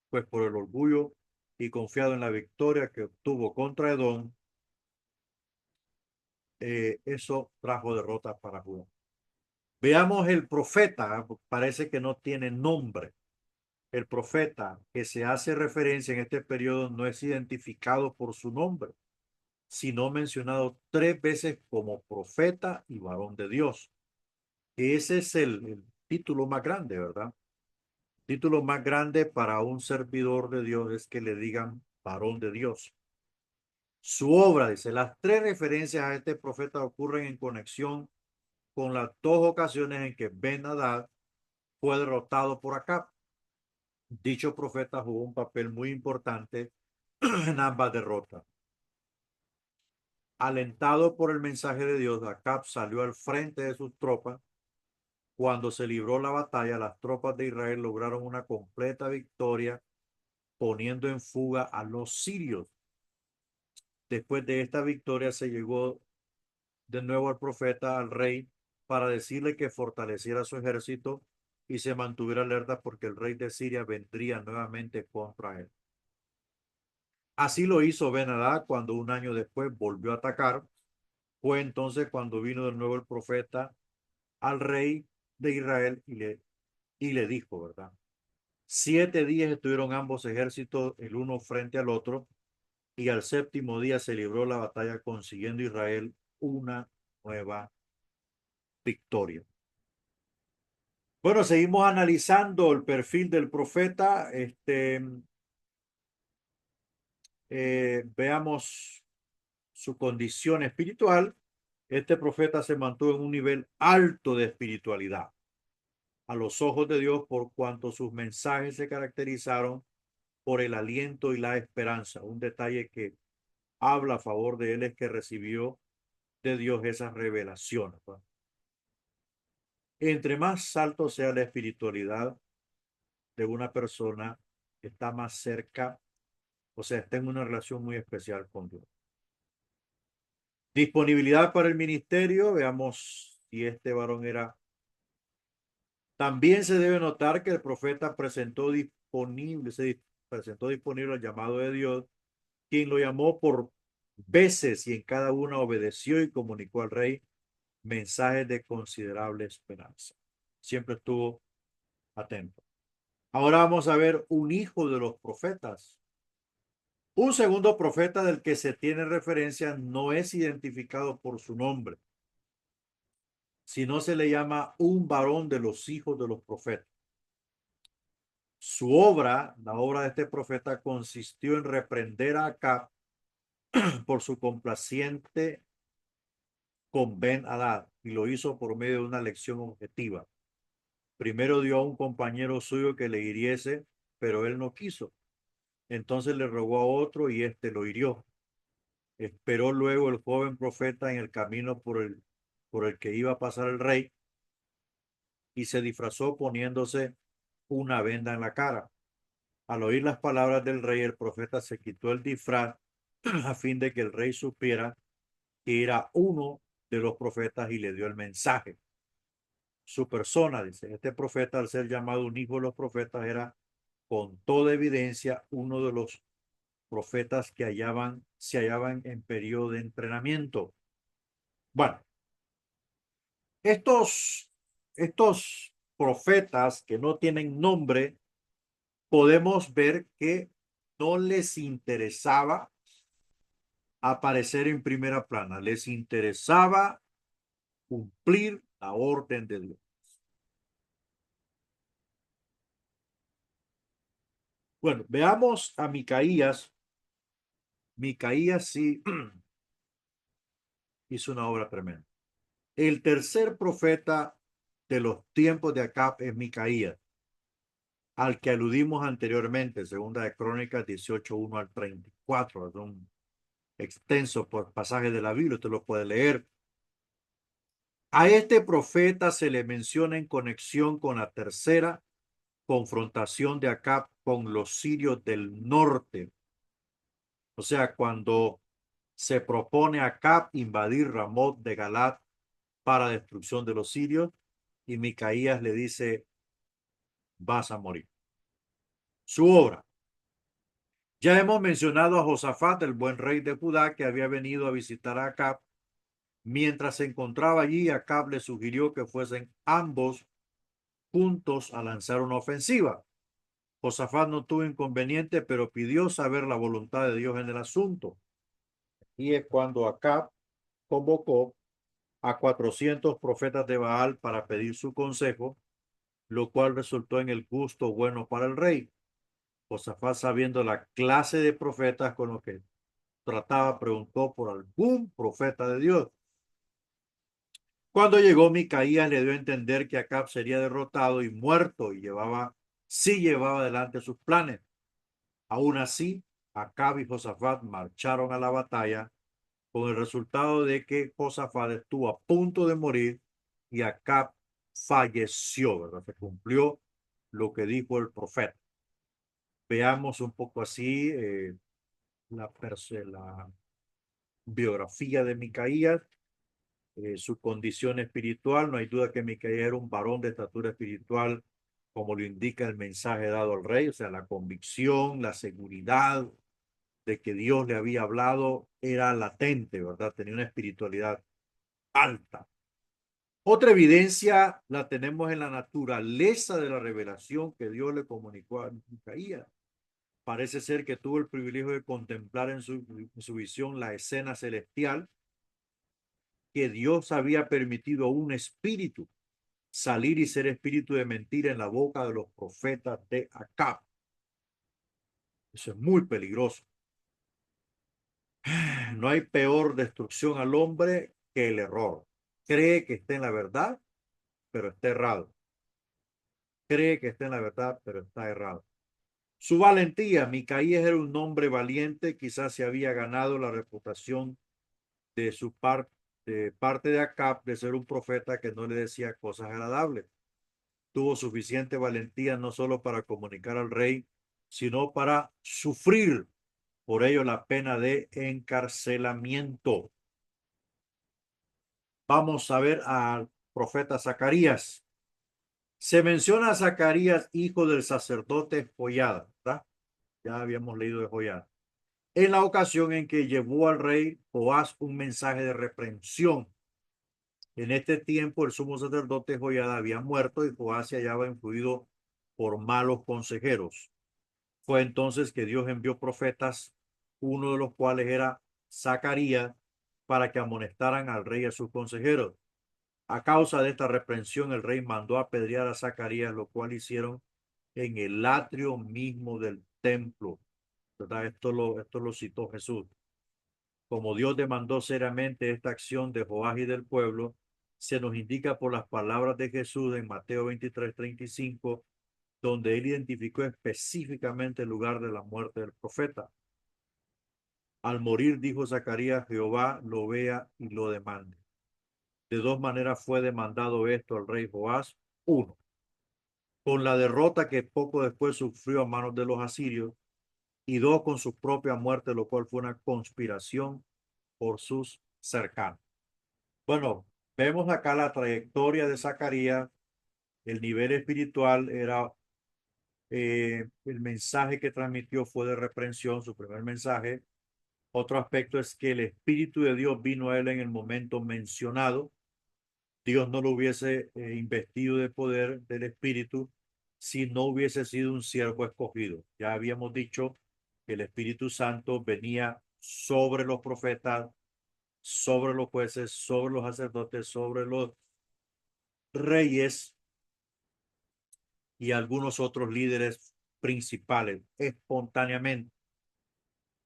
pues por el orgullo y confiado en la victoria que obtuvo contra Edom, eso trajo derrotas para Judá. Veamos el profeta, parece que no tiene nombre. El profeta que se hace referencia en este periodo no es identificado por su nombre, sino mencionado tres veces como profeta y varón de Dios. Ese es el título más grande, ¿verdad? El título más grande para un servidor de Dios es que le digan varón de Dios. Su obra, dice, las tres referencias a este profeta ocurren en conexión con las dos ocasiones en que Ben-Hadad fue derrotado por Acab. Dicho profeta jugó un papel muy importante en ambas derrotas. Alentado por el mensaje de Dios, Acab salió al frente de sus tropas. Cuando se libró la batalla, las tropas de Israel lograron una completa victoria, poniendo en fuga a los sirios. Después de esta victoria se llegó de nuevo al profeta, al rey, para decirle que fortaleciera su ejército y se mantuviera alerta porque el rey de Siria vendría nuevamente contra él. Así lo hizo Ben-Hadad cuando un año después volvió a atacar. Fue entonces cuando vino de nuevo el profeta al rey de Israel y le dijo, ¿verdad? 7 días estuvieron ambos ejércitos el uno frente al otro y al séptimo día se libró la batalla consiguiendo Israel una nueva victoria. Bueno, seguimos analizando el perfil del profeta. Veamos su condición espiritual. Este profeta se mantuvo en un nivel alto de espiritualidad a los ojos de Dios por cuanto sus mensajes se caracterizaron por el aliento y la esperanza. Un detalle que habla a favor de él es que recibió de Dios esas revelaciones. Entre más alto sea la espiritualidad de una persona, está más cerca, o sea, está en una relación muy especial con Dios. Disponibilidad para el ministerio, veamos si este varón era. También se debe notar que el profeta presentó disponible al llamado de Dios, quien lo llamó por veces y en cada una obedeció y comunicó al rey mensajes de considerable esperanza. Siempre estuvo atento. Ahora vamos a ver un hijo de los profetas. Un segundo profeta del que se tiene referencia no es identificado por su nombre, sino se le llama un varón de los hijos de los profetas. Su obra, la obra de este profeta, consistió en reprender a Acab por su complaciente con Ben-Hadad y lo hizo por medio de una lección objetiva. Primero dio a un compañero suyo que le hiriese, pero él no quiso. Entonces le rogó a otro y éste lo hirió. Esperó luego el joven profeta en el camino por el por el que iba a pasar el rey y se disfrazó poniéndose una venda en la cara. Al oír las palabras del rey, el profeta se quitó el disfraz a fin de que el rey supiera que era uno de los profetas y le dio el mensaje. Su persona, dice, este profeta, al ser llamado un hijo de los profetas, era con toda evidencia uno de los profetas que se hallaban en periodo de entrenamiento. Bueno, estos profetas que no tienen nombre, podemos ver que no les interesaba aparecer en primera plana, les interesaba cumplir la orden de Dios. Bueno, veamos a Micaías. Micaías sí hizo una obra tremenda. El tercer profeta de los tiempos de Acab es Micaías, al que aludimos anteriormente, segunda de Crónicas 18:1 al 34. Es un extenso pasaje de la Biblia, usted lo puede leer. A este profeta se le menciona en conexión con la tercera confrontación de Acab con los sirios del norte. O sea, cuando se propone a Acab invadir Ramot de Galat para destrucción de los sirios, y Micaías le dice, vas a morir. Su obra. Ya hemos mencionado a Josafat, el buen rey de Judá, que había venido a visitar a Acab. Mientras se encontraba allí, Acab le sugirió que fuesen ambos juntos a lanzar una ofensiva. Josafat no tuvo inconveniente, pero pidió saber la voluntad de Dios en el asunto. Y es cuando Acab convocó a 400 profetas de Baal para pedir su consejo, lo cual resultó en el gusto bueno para el rey. Josafat, sabiendo la clase de profetas con los que trataba, preguntó por algún profeta de Dios. Cuando llegó Micaías, le dio a entender que Acab sería derrotado y muerto, y sí llevaba adelante sus planes. Aún así, Acab y Josafat marcharon a la batalla, con el resultado de que Josafat estuvo a punto de morir y Acab falleció, ¿verdad? Se cumplió lo que dijo el profeta. Veamos un poco así la biografía de Micaías, su condición espiritual. No hay duda que Micaías era un varón de estatura espiritual, como lo indica el mensaje dado al rey, o sea, la convicción, la seguridad de que Dios le había hablado era latente, ¿verdad? Tenía una espiritualidad alta. Otra evidencia la tenemos en la naturaleza de la revelación que Dios le comunicó a Micaías. Parece ser que tuvo el privilegio de contemplar en su visión la escena celestial, que Dios había permitido a un espíritu salir y ser espíritu de mentira en la boca de los profetas de Acab. Eso es muy peligroso. No hay peor destrucción al hombre que el error. Cree que está en la verdad, pero está errado. Cree que está en la verdad, pero está errado. Su valentía. Micaías era un hombre valiente, quizás se había ganado la reputación de su parte de Acab de ser un profeta que no le decía cosas agradables. Tuvo suficiente valentía no solo para comunicar al rey, sino para sufrir por ello la pena de encarcelamiento. Vamos a ver al profeta Zacarías. Se menciona a Zacarías, hijo del sacerdote Joiada, ¿verdad? Ya habíamos leído de Joiada. En la ocasión en que llevó al rey Joás un mensaje de reprensión. En este tiempo el sumo sacerdote Joiada había muerto y Joás se hallaba influido por malos consejeros. Fue entonces que Dios envió profetas, uno de los cuales era Zacarías, para que amonestaran al rey y a sus consejeros. A causa de esta reprensión, el rey mandó apedrear a Zacarías, lo cual hicieron en el atrio mismo del templo. ¿Verdad? Esto lo citó Jesús. Como Dios demandó seriamente esta acción de Joás y del pueblo, se nos indica por las palabras de Jesús en Mateo 23:35, donde él identificó específicamente el lugar de la muerte del profeta. Al morir, dijo Zacarías, Jehová lo vea y lo demande. De dos maneras fue demandado esto al rey Joás. Uno, con la derrota que poco después sufrió a manos de los asirios. Y dos, con su propia muerte, lo cual fue una conspiración por sus cercanos. Bueno, vemos acá la trayectoria de Zacarías. El nivel espiritual era, el mensaje que transmitió fue de reprensión, su primer mensaje. Otro aspecto es que el Espíritu de Dios vino a él en el momento mencionado. Dios no lo hubiese investido de poder del Espíritu si no hubiese sido un siervo escogido. Ya habíamos dicho que el Espíritu Santo venía sobre los profetas, sobre los jueces, sobre los sacerdotes, sobre los reyes y algunos otros líderes principales espontáneamente.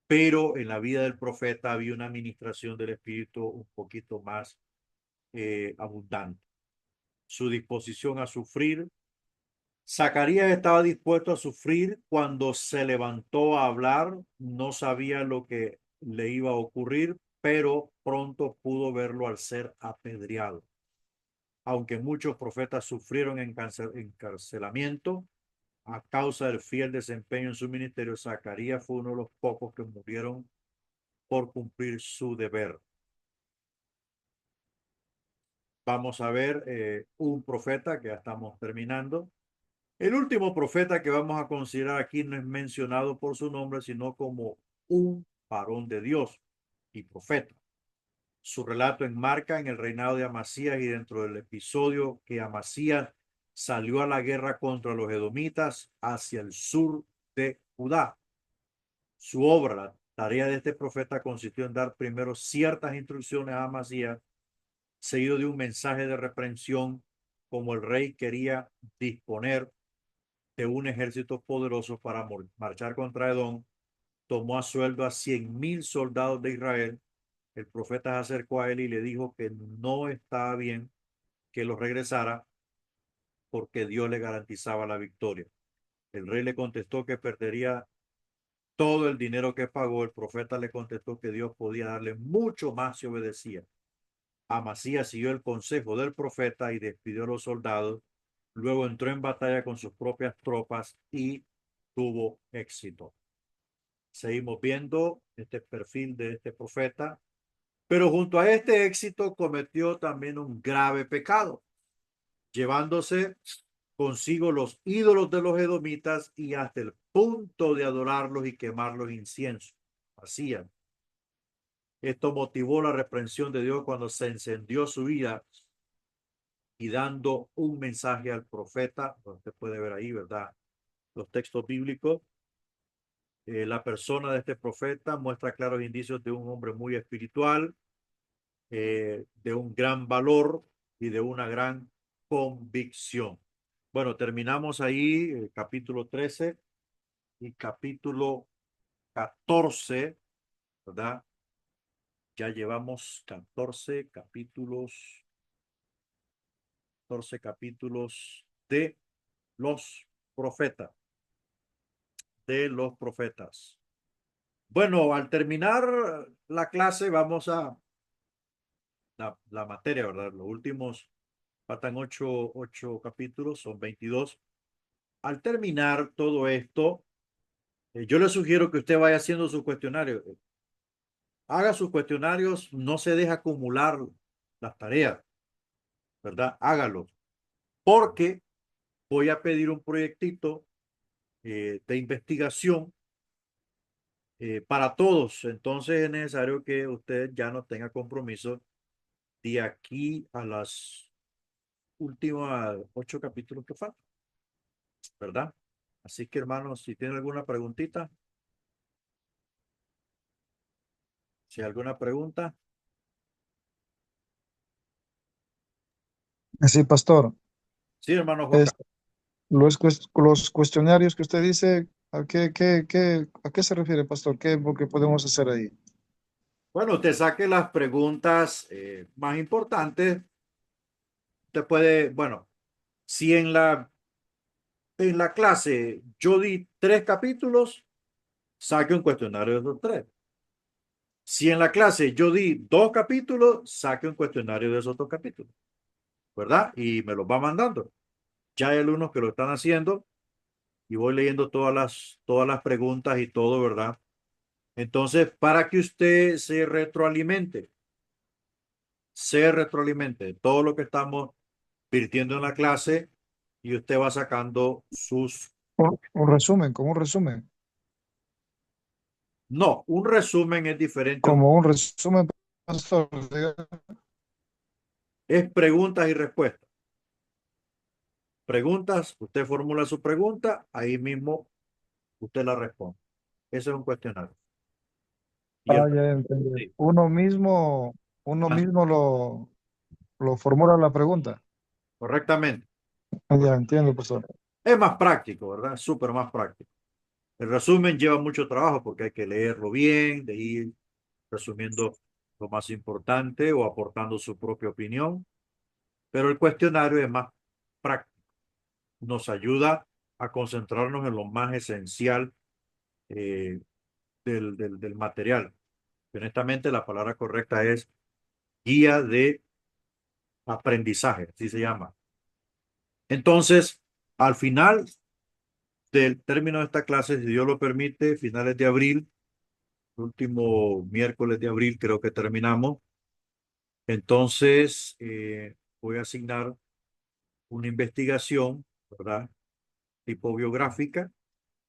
Pero en la vida del profeta había una administración del Espíritu un poquito más abundante. Su disposición a sufrir. Zacarías estaba dispuesto a sufrir cuando se levantó a hablar. No sabía lo que le iba a ocurrir, pero pronto pudo verlo al ser apedreado. Aunque muchos profetas sufrieron encarcelamiento a causa del fiel desempeño en su ministerio, Zacarías fue uno de los pocos que murieron por cumplir su deber. Vamos a ver un profeta que ya estamos terminando. El último profeta que vamos a considerar aquí no es mencionado por su nombre, sino como un varón de Dios y profeta. Su relato enmarca en el reinado de Amasías y dentro del episodio que Amasías salió a la guerra contra los edomitas hacia el sur de Judá. Su obra, la tarea de este profeta, consistió en dar primero ciertas instrucciones a Amasías, seguido de un mensaje de reprensión, como el rey quería disponer de un ejército poderoso para marchar contra Edom. Tomó a sueldo a 100,000 soldados de Israel. El profeta se acercó a él y le dijo que no estaba bien que los regresara porque Dios le garantizaba la victoria. El rey le contestó que perdería todo el dinero que pagó. El profeta le contestó que Dios podía darle mucho más si obedecía. Amasías siguió el consejo del profeta y despidió a los soldados. Luego entró en batalla con sus propias tropas y tuvo éxito. Seguimos viendo este perfil de este profeta, pero junto a este éxito cometió también un grave pecado, llevándose consigo los ídolos de los edomitas y hasta el punto de adorarlos y quemarlos incienso. Hacían. Esto motivó la reprensión de Dios cuando se encendió su ira y dando un mensaje al profeta. Usted puede ver ahí, ¿verdad? Los textos bíblicos. La persona de este profeta muestra claros indicios de un hombre muy espiritual, de un gran valor y de una gran convicción. Bueno, terminamos ahí capítulo 13 y capítulo 14, ¿verdad? Ya llevamos 14 capítulos los profetas, de los profetas. Bueno, al terminar la clase vamos a la materia, ¿verdad? Los últimos, faltan ocho capítulos, son 22. Al terminar todo esto, yo le sugiero que usted vaya haciendo su cuestionario. Haga sus cuestionarios, no se deje acumular las tareas, ¿verdad? Hágalos, porque voy a pedir un proyectito de investigación para todos. Entonces es necesario que usted ya no tenga compromiso de aquí a las últimas 8 capítulos que faltan, ¿verdad? Así que hermanos, si tienen alguna preguntita, si hay alguna pregunta, Sí, pastor. sí, hermano Juan Es, Carlos. los cuestionarios que usted dice, ¿a qué se refiere, pastor? ¿Qué es lo que podemos hacer ahí? Bueno, usted saque las preguntas más importantes. Usted puede, bueno, si en la clase yo di 3 capítulos, saque un cuestionario de esos 3. Si en la clase yo di 2 capítulos, saque un cuestionario de esos 2 capítulos, ¿verdad? Y me los va mandando. Ya hay alumnos que lo están haciendo y voy leyendo todas las preguntas y todo, ¿verdad? Entonces, para que usted se retroalimente de todo lo que estamos virtiendo en la clase y usted va sacando sus... Un resumen, como un resumen. No, un resumen es diferente, Como un resumen, pastor. es preguntas y respuestas. Preguntas, usted formula su pregunta, ahí mismo usted la responde. Ese es un cuestionario. Y el... Ya entendí. Sí, Uno ah, mismo lo formula la pregunta. correctamente. Ya entiendo, pastor. Es más práctico, ¿verdad? Súper más práctico. El resumen lleva mucho trabajo porque hay que leerlo bien, de ir resumiendo lo más importante o aportando su propia opinión, pero el cuestionario es más práctico. Nos ayuda a concentrarnos en lo más esencial eh, del material. Honestamente, la palabra correcta es guía de aprendizaje, así se llama. Entonces, al final del término de esta clase, si Dios lo permite, finales de abril, último miércoles de abril, creo que terminamos. Entonces, voy a asignar una investigación, ¿verdad? Tipo biográfica,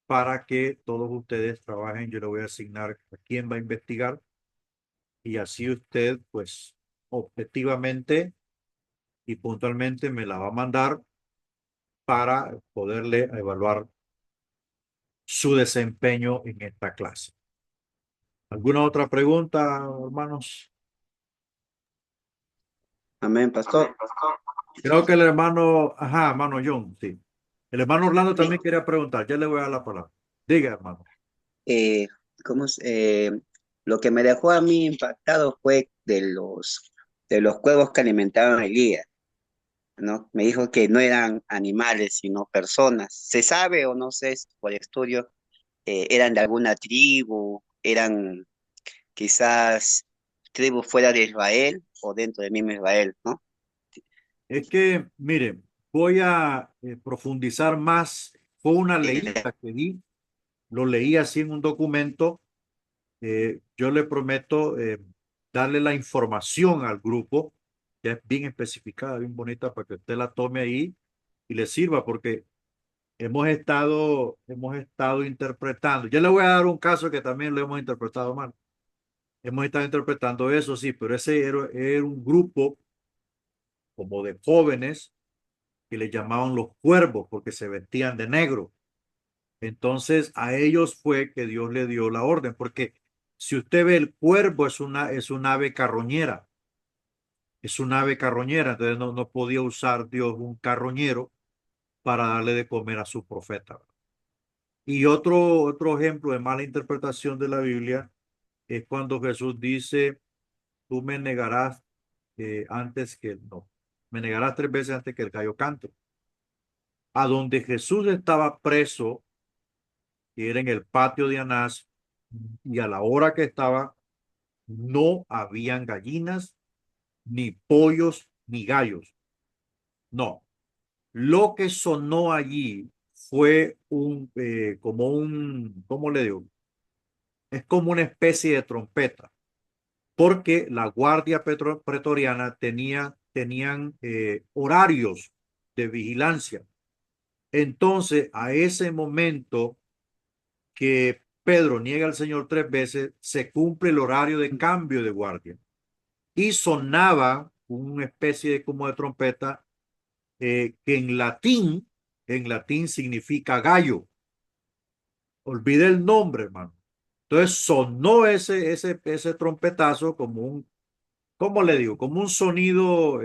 para que todos ustedes trabajen. Yo le voy a asignar a quién va a investigar y así usted, pues, objetivamente y puntualmente me la va a mandar para poderle evaluar su desempeño en esta clase. ¿Alguna otra pregunta, hermanos? Amén, pastor. Creo que el hermano, ajá, hermano John, sí. El hermano Orlando Sí, también quería preguntar. Ya le voy a dar la palabra. Diga, hermano. eh, ¿cómo es? Lo que me dejó a mí impactado fue de los cuervos que alimentaban a Elías, ¿no? Me dijo que no eran animales, sino personas. ¿Se sabe o no sé si por estudio eran de alguna tribu, eran quizás tribus fuera de Israel o dentro de mismo Israel, ¿no? Es que, mire, voy a profundizar más. Fue una Eh, leída que di, lo leí así en un documento. Yo le prometo darle la información al grupo, que es bien especificada, bien bonita, para que usted la tome ahí y le sirva, porque hemos estado interpretando. Ya le voy a dar un caso que también lo hemos interpretado mal. Hemos estado interpretando eso, sí, pero ese era un grupo como de jóvenes que le llamaban los cuervos porque se vestían de negro. Entonces a ellos fue que Dios le dio la orden, porque si usted ve el cuervo es un ave carroñera, entonces no podía usar Dios un carroñero para darle de comer a su profeta. Y otro ejemplo de mala interpretación de la Biblia es cuando Jesús dice, tú me negarás no, me negarás 3 veces antes que el gallo cante. A donde Jesús estaba preso, que era en el patio de Anás, y a la hora que estaba, no habían gallinas, ni pollos, ni gallos. No. Lo que sonó allí fue ¿cómo le digo? Es como una especie de trompeta, porque la guardia pretoriana tenían horarios de vigilancia. Entonces, a ese momento que Pedro niega al Señor 3 veces, se cumple el horario de cambio de guardia. Y sonaba una especie de como de trompeta que en latín significa gallo. Olvide el nombre, hermano. Entonces sonó ese trompetazo como ¿cómo le digo? Como un sonido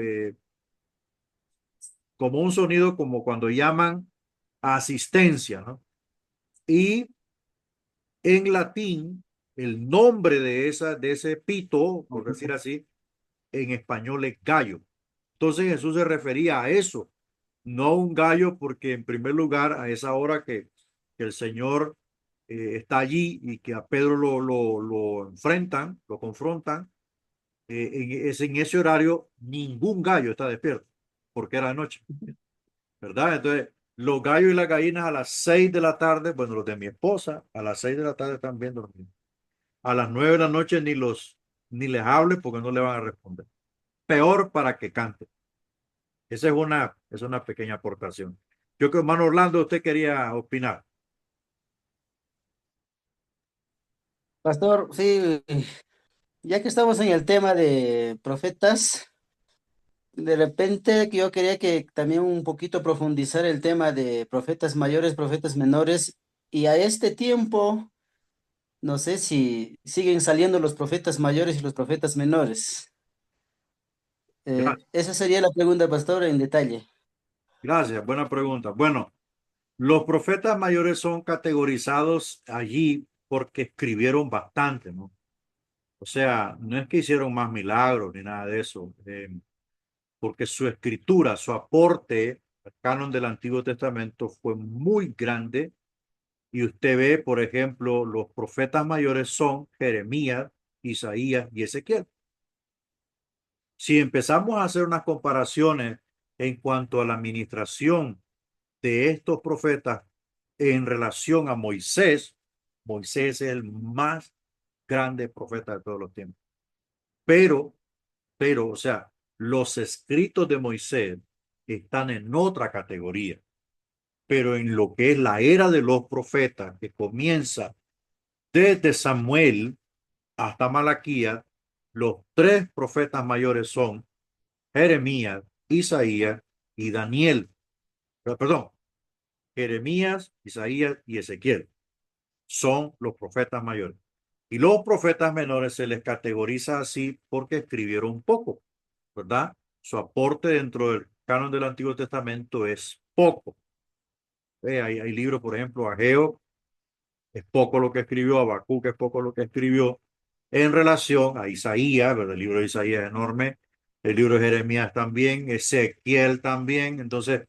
como cuando llaman a asistencia, ¿no? Y en latín, el nombre de ese pito, por decir así, en español es gallo. Entonces Jesús se refería a eso, no a un gallo, porque en primer lugar, a esa hora que el Señor está allí y que a Pedro lo enfrentan, lo confrontan, en ese horario ningún gallo está despierto, porque era de noche, ¿verdad? Entonces, los gallos y las gallinas a las 6 de la tarde, bueno, los de mi esposa, a las 6 de la tarde están viendo los niños. A las 9 de la noche ni les hable porque no le van a responder. Peor para que cante. Esa es una pequeña aportación. Yo creo, hermano Orlando, usted quería opinar. Pastor, sí, ya que estamos en el tema de profetas, de repente que yo quería que también un poquito profundizar el tema de profetas mayores, profetas menores, y a este tiempo, no sé si siguen saliendo los profetas mayores y los profetas menores. Gracias. Esa sería la pregunta, pastor, en detalle. Gracias, buena pregunta. Bueno, los profetas mayores son categorizados allí porque escribieron bastante, ¿no? O sea, no es que hicieron más milagros ni nada de eso, porque su escritura, su aporte al canon del Antiguo Testamento fue muy grande. Y usted ve, por ejemplo, los profetas mayores son Jeremías, Isaías y Ezequiel. Si empezamos a hacer unas comparaciones en cuanto a la administración de estos profetas en relación a Moisés, Moisés es el más grande profeta de todos los tiempos. Pero, o sea, los escritos de Moisés están en otra categoría. Pero en lo que es la era de los profetas, que comienza desde Samuel hasta Malaquías, los tres profetas mayores son Jeremías, Isaías y Daniel. Perdón, Jeremías, Isaías y Ezequiel son los profetas mayores. Y los profetas menores se les categoriza así porque escribieron poco, ¿verdad? Su aporte dentro del canon del Antiguo Testamento es poco. Hay libros, por ejemplo, Ageo, es poco lo que escribió, Habacuc es poco lo que escribió en relación a Isaías, ¿verdad? El libro de Isaías es enorme, el libro de Jeremías también, Ezequiel también, entonces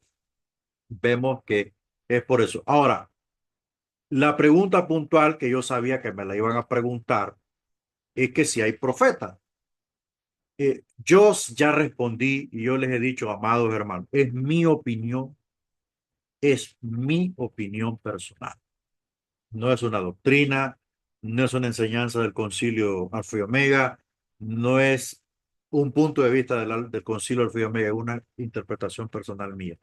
vemos que es por eso. Ahora, la pregunta puntual que yo sabía que me la iban a preguntar es que si hay profetas. Yo ya respondí y yo les he dicho, amados hermanos, es mi opinión personal. No es una doctrina, no es una enseñanza del concilio Alfa y Omega, no es un punto de vista del concilio Alfa y Omega, es una interpretación personal mía.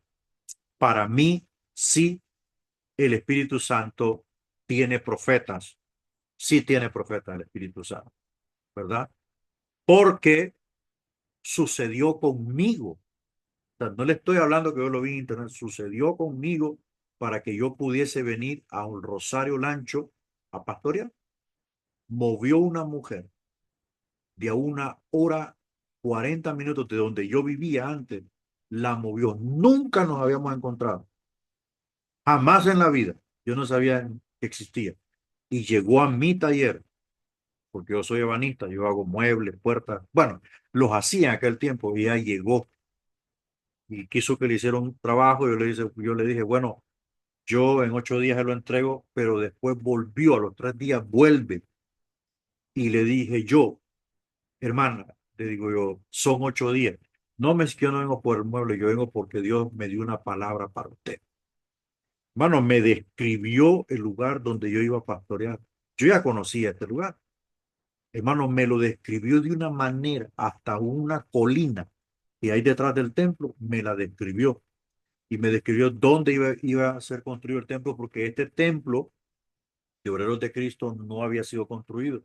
Para mí, sí, el Espíritu Santo tiene profetas, sí tiene profetas el Espíritu Santo, ¿verdad? Porque sucedió conmigo. O sea, no le estoy hablando que yo lo vi en internet, sucedió conmigo para que yo pudiese venir a un Rosario Lancho a pastorear. Movió una mujer de a 1 hora 40 minutos de donde yo vivía antes, la movió. Nunca nos habíamos encontrado, jamás en la vida. Yo no sabía que existía. Y llegó a mi taller, porque yo soy ebanista, yo hago muebles, puertas, bueno, los hacía en aquel tiempo y ella llegó y quiso que le hiciera un trabajo. Yo le dije, bueno, yo en 8 días se lo entrego, pero después volvió, a los 3 días vuelve. Y le dije hermana, le digo yo, son 8 días. No me es que yo no vengo por el mueble, yo vengo porque Dios me dio una palabra para usted. Hermano, me describió el lugar donde yo iba a pastorear. Yo ya conocía este lugar. Hermano, me lo describió de una manera, hasta una colina que hay detrás del templo, me la describió. Y me describió dónde iba a ser construido el templo, porque este templo de Obreros de Cristo no había sido construido.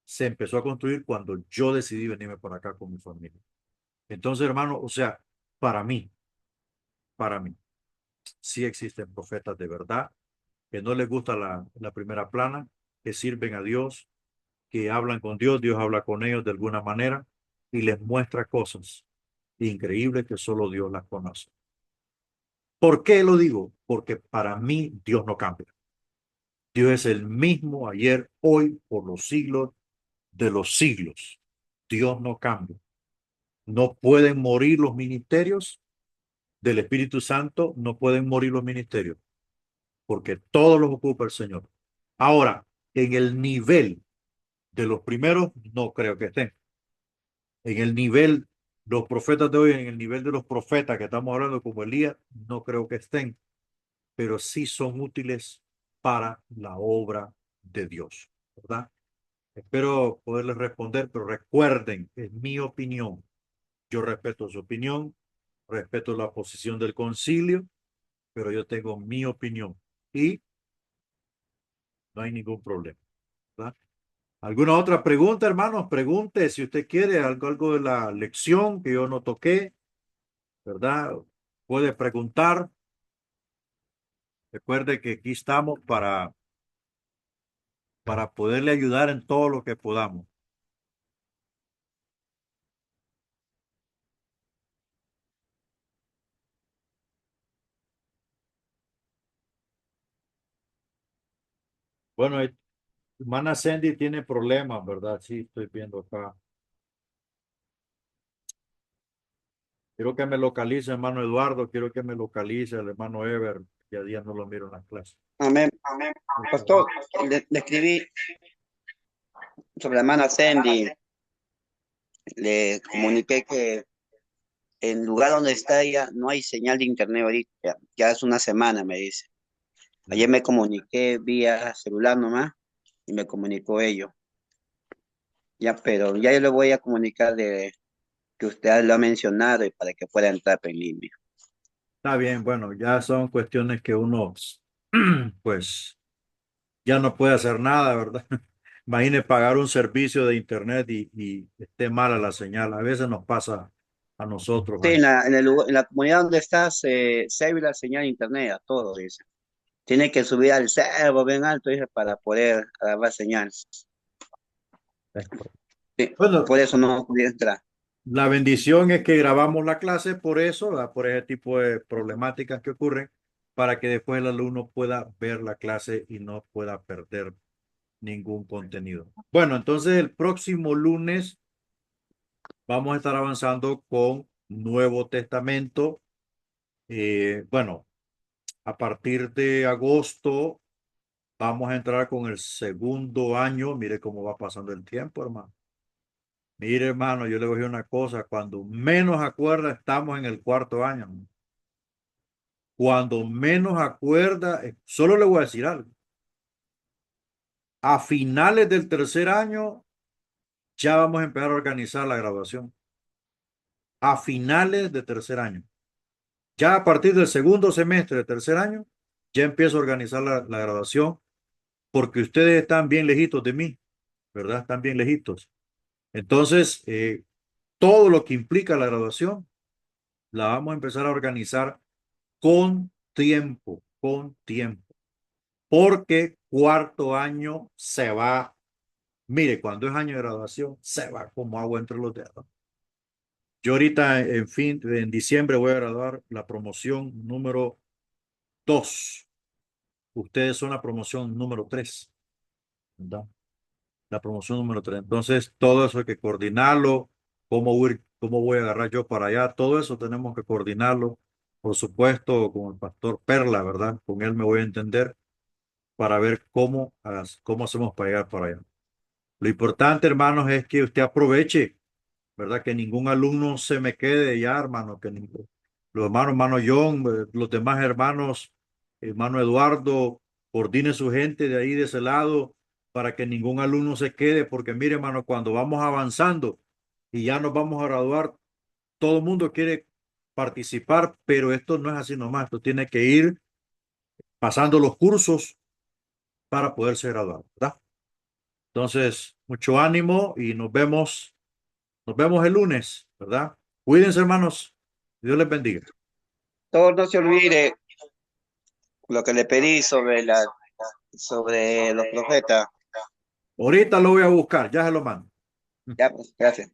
Se empezó a construir cuando yo decidí venirme por acá con mi familia. Entonces, hermano, o sea, para mí, para mí, sí existen profetas de verdad, que no les gusta la primera plana, que sirven a Dios, que hablan con Dios, Dios habla con ellos de alguna manera y les muestra cosas increíbles que solo Dios las conoce. ¿Por qué lo digo? Porque para mí Dios no cambia. Dios es el mismo ayer, hoy, por los siglos de los siglos. Dios no cambia. No pueden morir los ministerios del Espíritu Santo, no pueden morir los ministerios, porque todos los ocupa el Señor. Ahora, en el nivel de los primeros, no creo que estén. En el nivel, los profetas de hoy, en el nivel de los profetas que estamos hablando como Elías, no creo que estén, pero sí son útiles para la obra de Dios, ¿verdad? Espero poderles responder, pero recuerden, es mi opinión. Yo respeto su opinión, respeto la posición del concilio, pero yo tengo mi opinión y no hay ningún problema, ¿verdad? ¿Alguna otra pregunta, hermanos? Pregunte si usted quiere algo de la lección que yo no toqué, ¿verdad? Puede preguntar. Recuerde que aquí estamos para poderle ayudar en todo lo que podamos. Bueno, hermana Sandy tiene problemas, ¿verdad? Sí, estoy viendo acá. Quiero que me localice, hermano Eduardo. Quiero que me localice el hermano Ever. Ya día no lo miro en la clase. Amén. Pastor, le escribí sobre la hermana Sandy, le comuniqué que en el lugar donde está ella no hay señal de internet ahorita, ya es una semana, me dice. Ayer me comuniqué vía celular nomás y me comunicó ello. Ya, pero ya yo le voy a comunicar de que usted lo ha mencionado y para que pueda entrar en línea. Está bien, bueno, ya son cuestiones que uno, pues, ya no puede hacer nada, ¿verdad? Imagine pagar un servicio de internet y esté mala la señal. A veces nos pasa a nosotros. Sí, en la comunidad donde estás, se ve la señal de internet a todo, dice. Tiene que subir al cerro bien alto, dice, para poder agarrar señal. Sí, Bueno, por eso no podía entrar. la bendición es que grabamos la clase por eso, ¿verdad? Por ese tipo de problemáticas que ocurren, para que después el alumno pueda ver la clase y no pueda perder ningún contenido. Bueno, entonces el próximo lunes vamos a estar avanzando con Nuevo Testamento. Bueno, a partir de agosto vamos a entrar con el segundo año. Mire cómo va pasando el tiempo, hermano. Mire, hermano, yo le voy a decir una cosa. Cuando menos acuerda, estamos en el cuarto año. Cuando menos acuerda, solo le voy a decir algo. A finales del tercer año, ya vamos a empezar a organizar la graduación. A finales de tercer año. Ya a partir del segundo semestre de tercer año, ya empiezo a organizar la graduación porque ustedes están bien lejitos de mí, ¿verdad? Están bien lejitos. Entonces, todo lo que implica la graduación, la vamos a empezar a organizar con tiempo, porque cuarto año se va, mire, cuando es año de graduación, se va como agua entre los dedos. Yo ahorita, en diciembre voy a graduar la promoción número 2. Ustedes son la promoción número 3, ¿verdad? La promoción número 3. Entonces, todo eso hay que coordinarlo, cómo voy a agarrar yo para allá, todo eso tenemos que coordinarlo, por supuesto, con el pastor Perla, ¿verdad? Con él me voy a entender para ver cómo hacemos para llegar para allá. Lo importante, hermanos, es que usted aproveche, ¿verdad? Que ningún alumno se me quede ya, hermano, los hermanos, hermano John, los demás hermanos, hermano Eduardo, coordine su gente de ahí, de ese lado, para que ningún alumno se quede, porque mire, hermano, cuando vamos avanzando y ya nos vamos a graduar, todo el mundo quiere participar, pero esto no es así nomás, esto tiene que ir pasando los cursos para poderse graduar, ¿verdad? Entonces, mucho ánimo y nos vemos el lunes, ¿verdad? Cuídense, hermanos. Dios les bendiga. Todo no se olvide lo que le pedí sobre los profetas. Ahorita lo voy a buscar, ya se lo mando. Ya, pues, gracias.